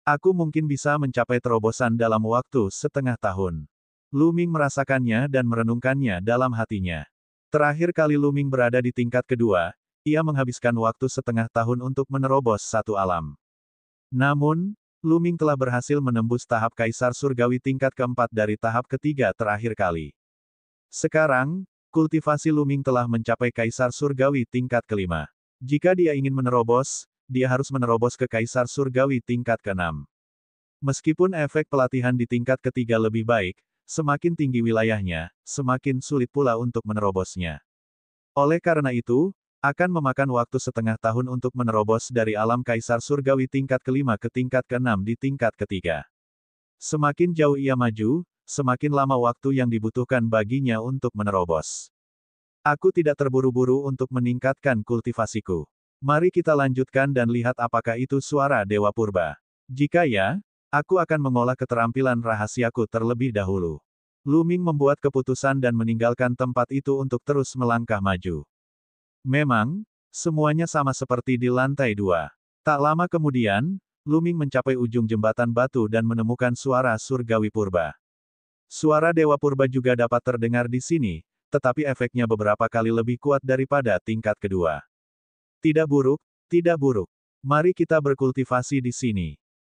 Aku mungkin bisa mencapai terobosan dalam waktu setengah tahun. Lu Ming merasakannya dan merenungkannya dalam hatinya. Terakhir kali Lu Ming berada di tingkat kedua, ia menghabiskan waktu setengah tahun untuk menerobos satu alam. Namun, Lu Ming telah berhasil menembus tahap Kaisar Surgawi tingkat keempat dari tahap ketiga terakhir kali. Sekarang, kultivasi Lu Ming telah mencapai Kaisar Surgawi tingkat kelima. Jika dia ingin menerobos, dia harus menerobos ke Kaisar Surgawi tingkat keenam. Meskipun efek pelatihan di tingkat ketiga lebih baik, semakin tinggi wilayahnya, semakin sulit pula untuk menerobosnya. Oleh karena itu, akan memakan waktu setengah tahun untuk menerobos dari alam Kaisar Surgawi tingkat kelima ke tingkat keenam di tingkat ketiga. Semakin jauh ia maju, semakin lama waktu yang dibutuhkan baginya untuk menerobos. Aku tidak terburu-buru untuk meningkatkan kultivasiku. Mari kita lanjutkan dan lihat apakah itu suara Dewa Purba. Jika ya, aku akan mengolah keterampilan rahasiaku terlebih dahulu. Lu Ming membuat keputusan dan meninggalkan tempat itu untuk terus melangkah maju. Memang, semuanya sama seperti di lantai 2. Tak lama kemudian, Lu Ming mencapai ujung jembatan batu dan menemukan suara surgawi purba. Suara Dewa Purba juga dapat terdengar di sini, tetapi efeknya beberapa kali lebih kuat daripada tingkat kedua. Tidak buruk, tidak buruk. Mari kita berkultivasi di sini.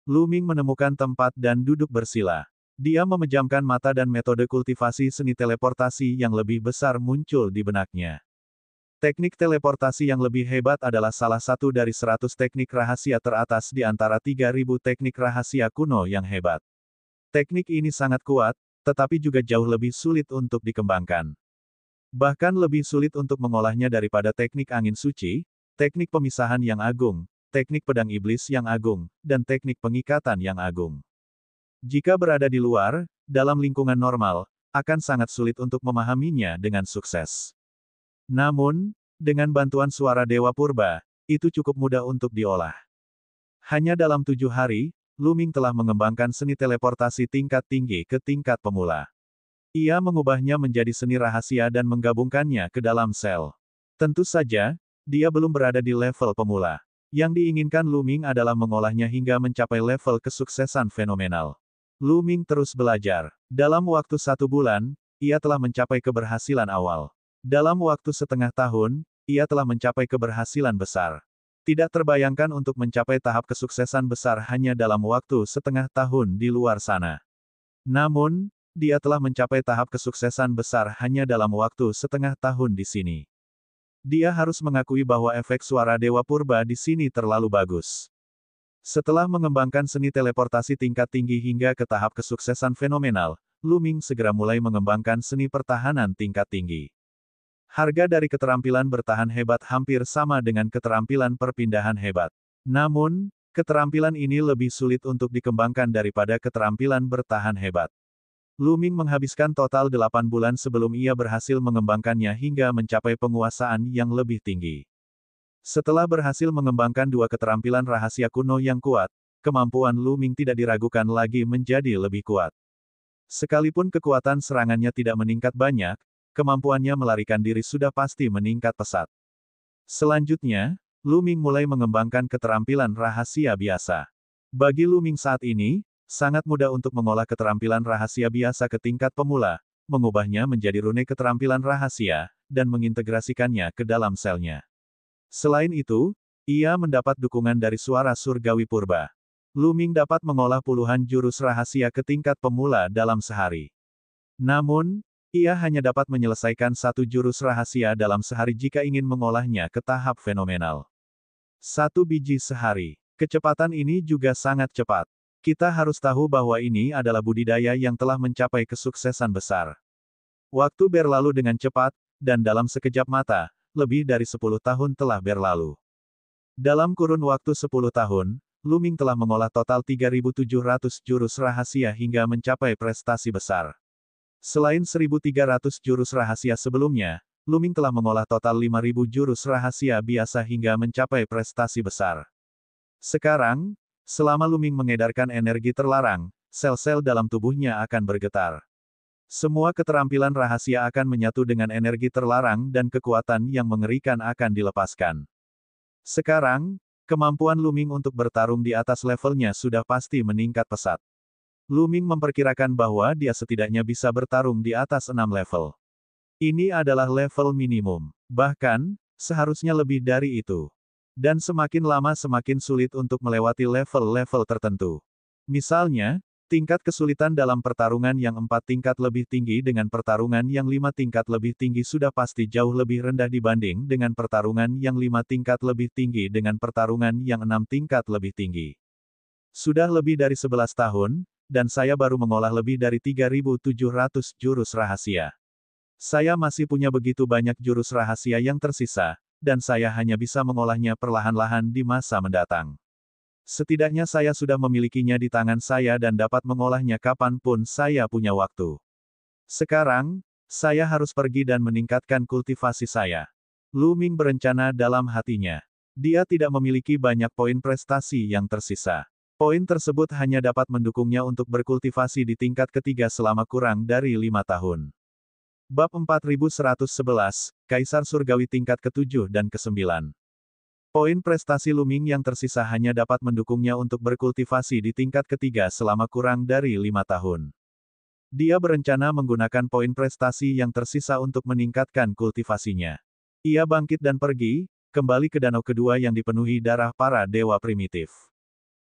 Lu Ming menemukan tempat dan duduk bersila. Dia memejamkan mata dan metode kultivasi seni teleportasi yang lebih besar muncul di benaknya. Teknik teleportasi yang lebih hebat adalah salah satu dari 100 teknik rahasia teratas di antara 3.000 teknik rahasia kuno yang hebat. Teknik ini sangat kuat, tetapi juga jauh lebih sulit untuk dikembangkan. Bahkan lebih sulit untuk mengolahnya daripada teknik angin suci, teknik pemisahan yang agung, teknik pedang iblis yang agung, dan teknik pengikatan yang agung. Jika berada di luar, dalam lingkungan normal, akan sangat sulit untuk memahaminya dengan sukses. Namun, dengan bantuan suara Dewa Purba, itu cukup mudah untuk diolah. Hanya dalam 7 hari, Lu Ming telah mengembangkan seni teleportasi tingkat tinggi ke tingkat pemula. Ia mengubahnya menjadi seni rahasia dan menggabungkannya ke dalam sel. Tentu saja, dia belum berada di level pemula. Yang diinginkan Lu Ming adalah mengolahnya hingga mencapai level kesuksesan fenomenal. Lu Ming terus belajar. Dalam waktu 1 bulan, ia telah mencapai keberhasilan awal. Dalam waktu setengah tahun, ia telah mencapai keberhasilan besar. Tidak terbayangkan untuk mencapai tahap kesuksesan besar hanya dalam waktu setengah tahun di luar sana. Namun, dia telah mencapai tahap kesuksesan besar hanya dalam waktu setengah tahun di sini. Dia harus mengakui bahwa efek suara Dewa Purba di sini terlalu bagus. Setelah mengembangkan seni teleportasi tingkat tinggi hingga ke tahap kesuksesan fenomenal, Lu Ming segera mulai mengembangkan seni pertahanan tingkat tinggi. Harga dari keterampilan bertahan hebat hampir sama dengan keterampilan perpindahan hebat. Namun, keterampilan ini lebih sulit untuk dikembangkan daripada keterampilan bertahan hebat. Lu Ming menghabiskan total 8 bulan sebelum ia berhasil mengembangkannya hingga mencapai penguasaan yang lebih tinggi. Setelah berhasil mengembangkan 2 keterampilan rahasia kuno yang kuat, kemampuan Lu Ming tidak diragukan lagi menjadi lebih kuat. Sekalipun kekuatan serangannya tidak meningkat banyak, kemampuannya melarikan diri sudah pasti meningkat pesat. Selanjutnya, Lu Ming mulai mengembangkan keterampilan rahasia biasa. Bagi Lu Ming saat ini, sangat mudah untuk mengolah keterampilan rahasia biasa ke tingkat pemula, mengubahnya menjadi rune keterampilan rahasia, dan mengintegrasikannya ke dalam selnya. Selain itu, ia mendapat dukungan dari suara surgawi purba. Lu Ming dapat mengolah puluhan jurus rahasia ke tingkat pemula dalam sehari. Namun, ia hanya dapat menyelesaikan 1 jurus rahasia dalam sehari jika ingin mengolahnya ke tahap fenomenal. 1 biji sehari. Kecepatan ini juga sangat cepat. Kita harus tahu bahwa ini adalah budidaya yang telah mencapai kesuksesan besar. Waktu berlalu dengan cepat, dan dalam sekejap mata, lebih dari 10 tahun telah berlalu. Dalam kurun waktu 10 tahun, Lu Ming telah mengolah total 3.700 jurus rahasia hingga mencapai prestasi besar. Selain 1.300 jurus rahasia sebelumnya, Luming telah mengolah total 5.000 jurus rahasia biasa hingga mencapai prestasi besar. Sekarang, selama Luming mengedarkan energi terlarang, sel-sel dalam tubuhnya akan bergetar. Semua keterampilan rahasia akan menyatu dengan energi terlarang dan kekuatan yang mengerikan akan dilepaskan. Sekarang, kemampuan Luming untuk bertarung di atas levelnya sudah pasti meningkat pesat. Luming memperkirakan bahwa dia setidaknya bisa bertarung di atas 6 level. Ini adalah level minimum. Bahkan, seharusnya lebih dari itu. Dan semakin lama semakin sulit untuk melewati level-level tertentu. Misalnya, tingkat kesulitan dalam pertarungan yang 4 tingkat lebih tinggi dengan pertarungan yang 5 tingkat lebih tinggi sudah pasti jauh lebih rendah dibanding dengan pertarungan yang 5 tingkat lebih tinggi dengan pertarungan yang 6 tingkat lebih tinggi. Sudah lebih dari 11 tahun, dan saya baru mengolah lebih dari 3.700 jurus rahasia. Saya masih punya begitu banyak jurus rahasia yang tersisa, dan saya hanya bisa mengolahnya perlahan-lahan di masa mendatang. Setidaknya saya sudah memilikinya di tangan saya dan dapat mengolahnya kapanpun saya punya waktu. Sekarang, saya harus pergi dan meningkatkan kultivasi saya. Luming berencana dalam hatinya. Dia tidak memiliki banyak poin prestasi yang tersisa. Poin tersebut hanya dapat mendukungnya untuk berkultivasi di tingkat ketiga selama kurang dari 5 tahun. Bab 4111, Kaisar Surgawi tingkat ke-7 dan ke-9. Poin prestasi Luming yang tersisa hanya dapat mendukungnya untuk berkultivasi di tingkat ketiga selama kurang dari 5 tahun. Dia berencana menggunakan poin prestasi yang tersisa untuk meningkatkan kultivasinya. Ia bangkit dan pergi, kembali ke danau kedua yang dipenuhi darah para dewa primitif.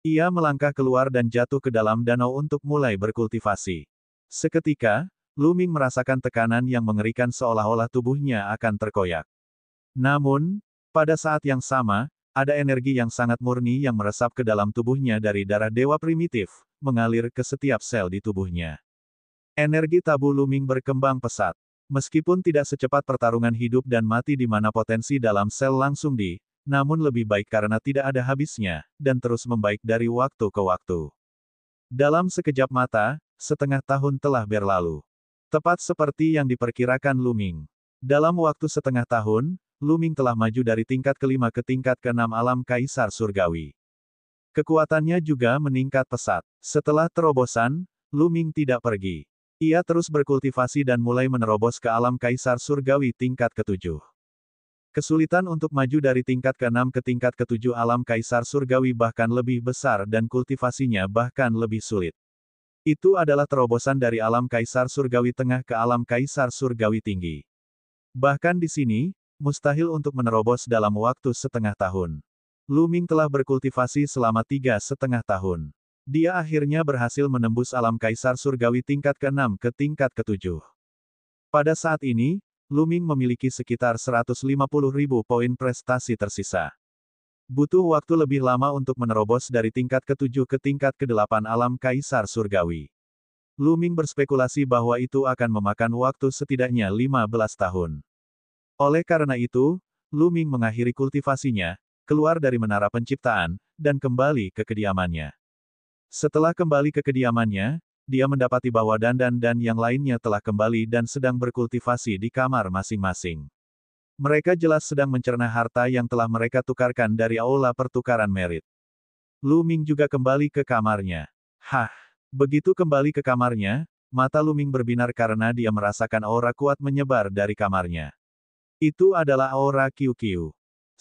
Ia melangkah keluar dan jatuh ke dalam danau untuk mulai berkultivasi. Seketika, Luming merasakan tekanan yang mengerikan seolah-olah tubuhnya akan terkoyak. Namun, pada saat yang sama, ada energi yang sangat murni yang meresap ke dalam tubuhnya dari darah dewa primitif, mengalir ke setiap sel di tubuhnya. Energi tabu Luming berkembang pesat. Meskipun tidak secepat pertarungan hidup dan mati di mana potensi dalam sel langsung namun lebih baik karena tidak ada habisnya, dan terus membaik dari waktu ke waktu. Dalam sekejap mata, setengah tahun telah berlalu. Tepat seperti yang diperkirakan Luming. Dalam waktu setengah tahun, Luming telah maju dari tingkat kelima ke tingkat keenam alam Kaisar Surgawi. Kekuatannya juga meningkat pesat. Setelah terobosan, Luming tidak pergi. Ia terus berkultivasi dan mulai menerobos ke alam Kaisar Surgawi tingkat ke-7. Kesulitan untuk maju dari tingkat ke-6 ke tingkat ke-7 alam Kaisar Surgawi bahkan lebih besar dan kultivasinya bahkan lebih sulit. Itu adalah terobosan dari alam Kaisar Surgawi Tengah ke alam Kaisar Surgawi Tinggi. Bahkan di sini, mustahil untuk menerobos dalam waktu setengah tahun. Luming telah berkultivasi selama 3,5 tahun. Dia akhirnya berhasil menembus alam Kaisar Surgawi tingkat ke-6 ke tingkat ke-7. Pada saat ini, Luming memiliki sekitar 150.000 poin prestasi tersisa. Butuh waktu lebih lama untuk menerobos dari tingkat ke-7 ke tingkat ke-8 alam Kaisar Surgawi. Luming berspekulasi bahwa itu akan memakan waktu setidaknya 15 tahun. Oleh karena itu, Luming mengakhiri kultivasinya, keluar dari menara penciptaan, dan kembali ke kediamannya. Setelah kembali ke kediamannya, dia mendapati bahwa Dandan dan yang lainnya telah kembali dan sedang berkultivasi di kamar masing-masing. Mereka jelas sedang mencerna harta yang telah mereka tukarkan dari aula pertukaran merit. Luming juga kembali ke kamarnya. Begitu kembali ke kamarnya, mata Luming berbinar karena dia merasakan aura kuat menyebar dari kamarnya. Itu adalah aura QQ.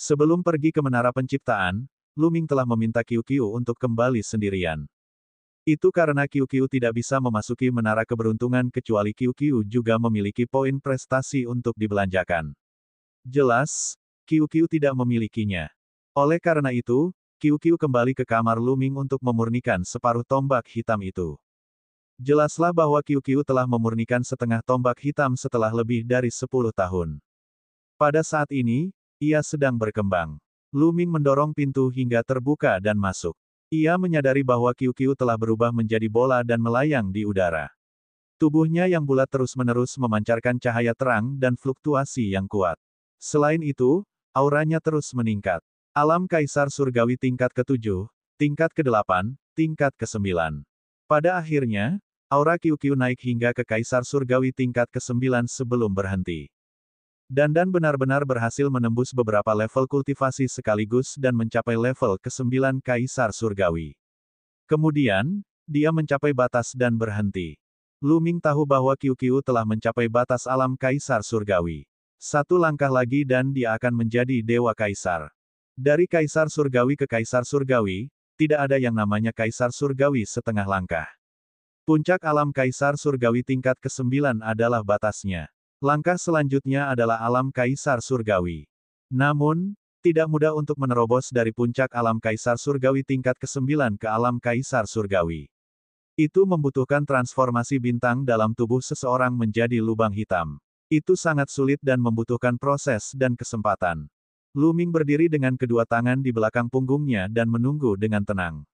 Sebelum pergi ke menara penciptaan, Luming telah meminta QQ untuk kembali sendirian. Itu karena QQ tidak bisa memasuki menara keberuntungan kecuali QQ juga memiliki poin prestasi untuk dibelanjakan. Jelas, QQ tidak memilikinya. Oleh karena itu, QQ kembali ke kamar Luming untuk memurnikan separuh tombak hitam itu. Jelaslah bahwa QQ telah memurnikan setengah tombak hitam setelah lebih dari 10 tahun. Pada saat ini, ia sedang berkembang. Luming mendorong pintu hingga terbuka dan masuk. Ia menyadari bahwa QQ telah berubah menjadi bola dan melayang di udara. Tubuhnya yang bulat terus-menerus memancarkan cahaya terang dan fluktuasi yang kuat. Selain itu, auranya terus meningkat. Alam Kaisar Surgawi tingkat ke-7, tingkat ke-8, tingkat ke-9. Pada akhirnya, aura QQ naik hingga ke Kaisar Surgawi tingkat ke-9 sebelum berhenti. Dandan benar-benar berhasil menembus beberapa level kultivasi sekaligus dan mencapai level ke-9 Kaisar Surgawi. Kemudian, dia mencapai batas dan berhenti. Lu Ming tahu bahwa QQ telah mencapai batas alam Kaisar Surgawi. Satu langkah lagi dan dia akan menjadi Dewa Kaisar. Dari Kaisar Surgawi ke Kaisar Surgawi, tidak ada yang namanya Kaisar Surgawi setengah langkah. Puncak alam Kaisar Surgawi tingkat ke-9 adalah batasnya. Langkah selanjutnya adalah alam Kaisar Surgawi. Namun, tidak mudah untuk menerobos dari puncak alam Kaisar Surgawi tingkat ke-9 ke alam Kaisar Surgawi. Itu membutuhkan transformasi bintang dalam tubuh seseorang menjadi lubang hitam. Itu sangat sulit dan membutuhkan proses dan kesempatan. Lu Ming berdiri dengan kedua tangan di belakang punggungnya dan menunggu dengan tenang.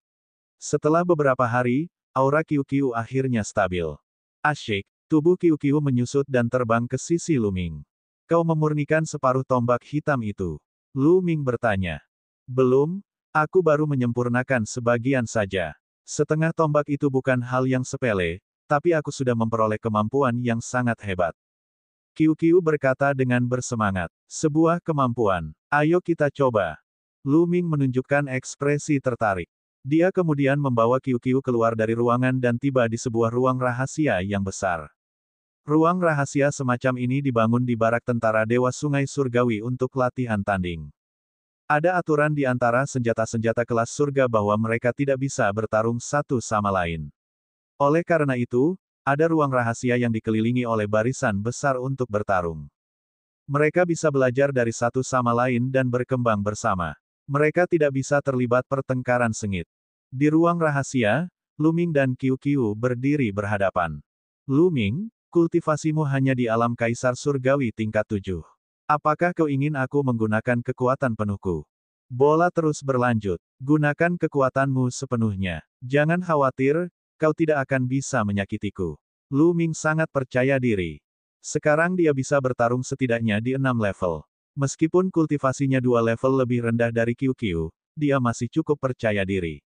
Setelah beberapa hari, aura QQ akhirnya stabil. Asyik. Tubuh QQ menyusut dan terbang ke sisi Lu Ming. Kau memurnikan separuh tombak hitam itu? Lu Ming bertanya. Belum, aku baru menyempurnakan sebagian saja. Setengah tombak itu bukan hal yang sepele, tapi aku sudah memperoleh kemampuan yang sangat hebat. QQ berkata dengan bersemangat. Sebuah kemampuan. Ayo kita coba. Lu Ming menunjukkan ekspresi tertarik. Dia kemudian membawa QQ keluar dari ruangan dan tiba di sebuah ruang rahasia yang besar. Ruang rahasia semacam ini dibangun di barak tentara Dewa Sungai Surgawi untuk latihan tanding. Ada aturan di antara senjata-senjata kelas surga bahwa mereka tidak bisa bertarung satu sama lain. Oleh karena itu, ada ruang rahasia yang dikelilingi oleh barisan besar untuk bertarung. Mereka bisa belajar dari satu sama lain dan berkembang bersama. Mereka tidak bisa terlibat pertengkaran sengit. Di ruang rahasia, Lu Ming dan QQ berdiri berhadapan. Lu Ming, kultivasimu hanya di alam Kaisar Surgawi tingkat 7. Apakah kau ingin aku menggunakan kekuatan penuhku? Bola terus berlanjut. Gunakan kekuatanmu sepenuhnya. Jangan khawatir, kau tidak akan bisa menyakitiku. Lu Ming sangat percaya diri. Sekarang dia bisa bertarung setidaknya di 6 level. Meskipun kultivasinya 2 level lebih rendah dari QQ, dia masih cukup percaya diri.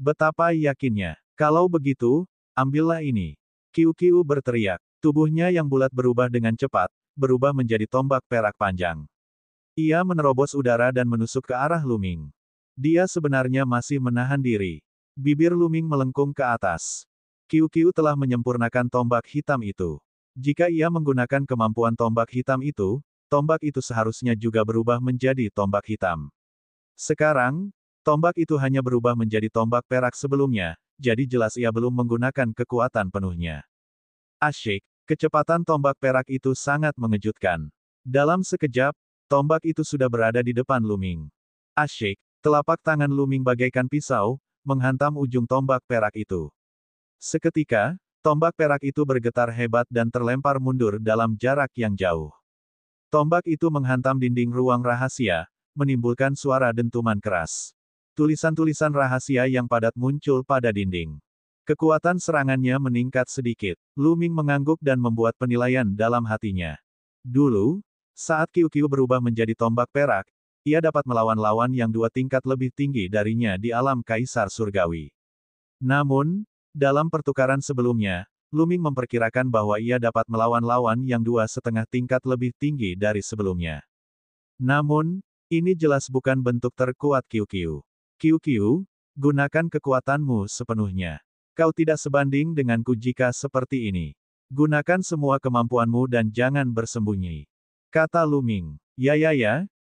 Betapa yakinnya. Kalau begitu, ambillah ini. QQ berteriak. Tubuhnya yang bulat berubah dengan cepat, berubah menjadi tombak perak panjang. Ia menerobos udara dan menusuk ke arah Lu Ming. Dia sebenarnya masih menahan diri. Bibir Lu Ming melengkung ke atas. QQ telah menyempurnakan tombak hitam itu. Jika ia menggunakan kemampuan tombak hitam itu, tombak itu seharusnya juga berubah menjadi tombak hitam. Sekarang, tombak itu hanya berubah menjadi tombak perak sebelumnya, jadi jelas ia belum menggunakan kekuatan penuhnya. Asyik, kecepatan tombak perak itu sangat mengejutkan. Dalam sekejap, tombak itu sudah berada di depan Lu Ming. Asyik, telapak tangan Lu Ming bagaikan pisau, menghantam ujung tombak perak itu. Seketika, tombak perak itu bergetar hebat dan terlempar mundur dalam jarak yang jauh. Tombak itu menghantam dinding ruang rahasia, menimbulkan suara dentuman keras. Tulisan-tulisan rahasia yang padat muncul pada dinding. Kekuatan serangannya meningkat sedikit. Lu Ming mengangguk dan membuat penilaian dalam hatinya. Dulu, saat QQ berubah menjadi tombak perak, ia dapat melawan lawan yang 2 tingkat lebih tinggi darinya di alam Kaisar Surgawi. Namun, dalam pertukaran sebelumnya, Lu Ming memperkirakan bahwa ia dapat melawan lawan yang 2,5 tingkat lebih tinggi dari sebelumnya. Namun, ini jelas bukan bentuk terkuat QQ. QQ, gunakan kekuatanmu sepenuhnya. Kau tidak sebanding denganku jika seperti ini. Gunakan semua kemampuanmu dan jangan bersembunyi. Kata Lu Ming. Ya,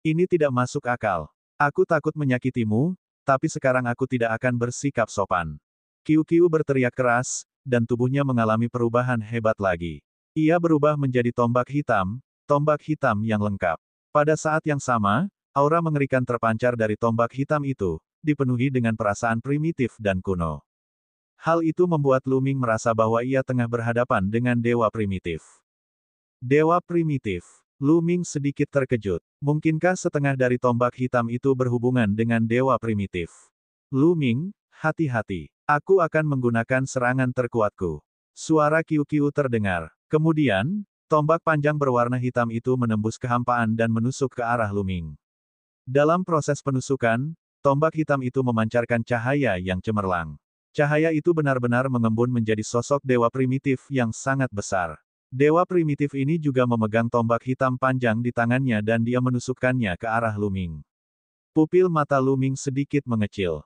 ini tidak masuk akal. Aku takut menyakitimu, tapi sekarang aku tidak akan bersikap sopan. QQ berteriak keras, dan tubuhnya mengalami perubahan hebat lagi. Ia berubah menjadi tombak hitam yang lengkap. Pada saat yang sama, aura mengerikan terpancar dari tombak hitam itu, dipenuhi dengan perasaan primitif dan kuno. Hal itu membuat Lu Ming merasa bahwa ia tengah berhadapan dengan dewa primitif. Dewa primitif. Lu Ming sedikit terkejut. Mungkinkah setengah dari tombak hitam itu berhubungan dengan dewa primitif? Lu Ming, hati-hati. Aku akan menggunakan serangan terkuatku. Suara QQ terdengar. Kemudian, tombak panjang berwarna hitam itu menembus kehampaan dan menusuk ke arah Lu Ming. Dalam proses penusukan, tombak hitam itu memancarkan cahaya yang cemerlang. Cahaya itu benar-benar mengembun menjadi sosok dewa primitif yang sangat besar. Dewa primitif ini juga memegang tombak hitam panjang di tangannya dan dia menusukkannya ke arah Luming. Pupil mata Luming sedikit mengecil.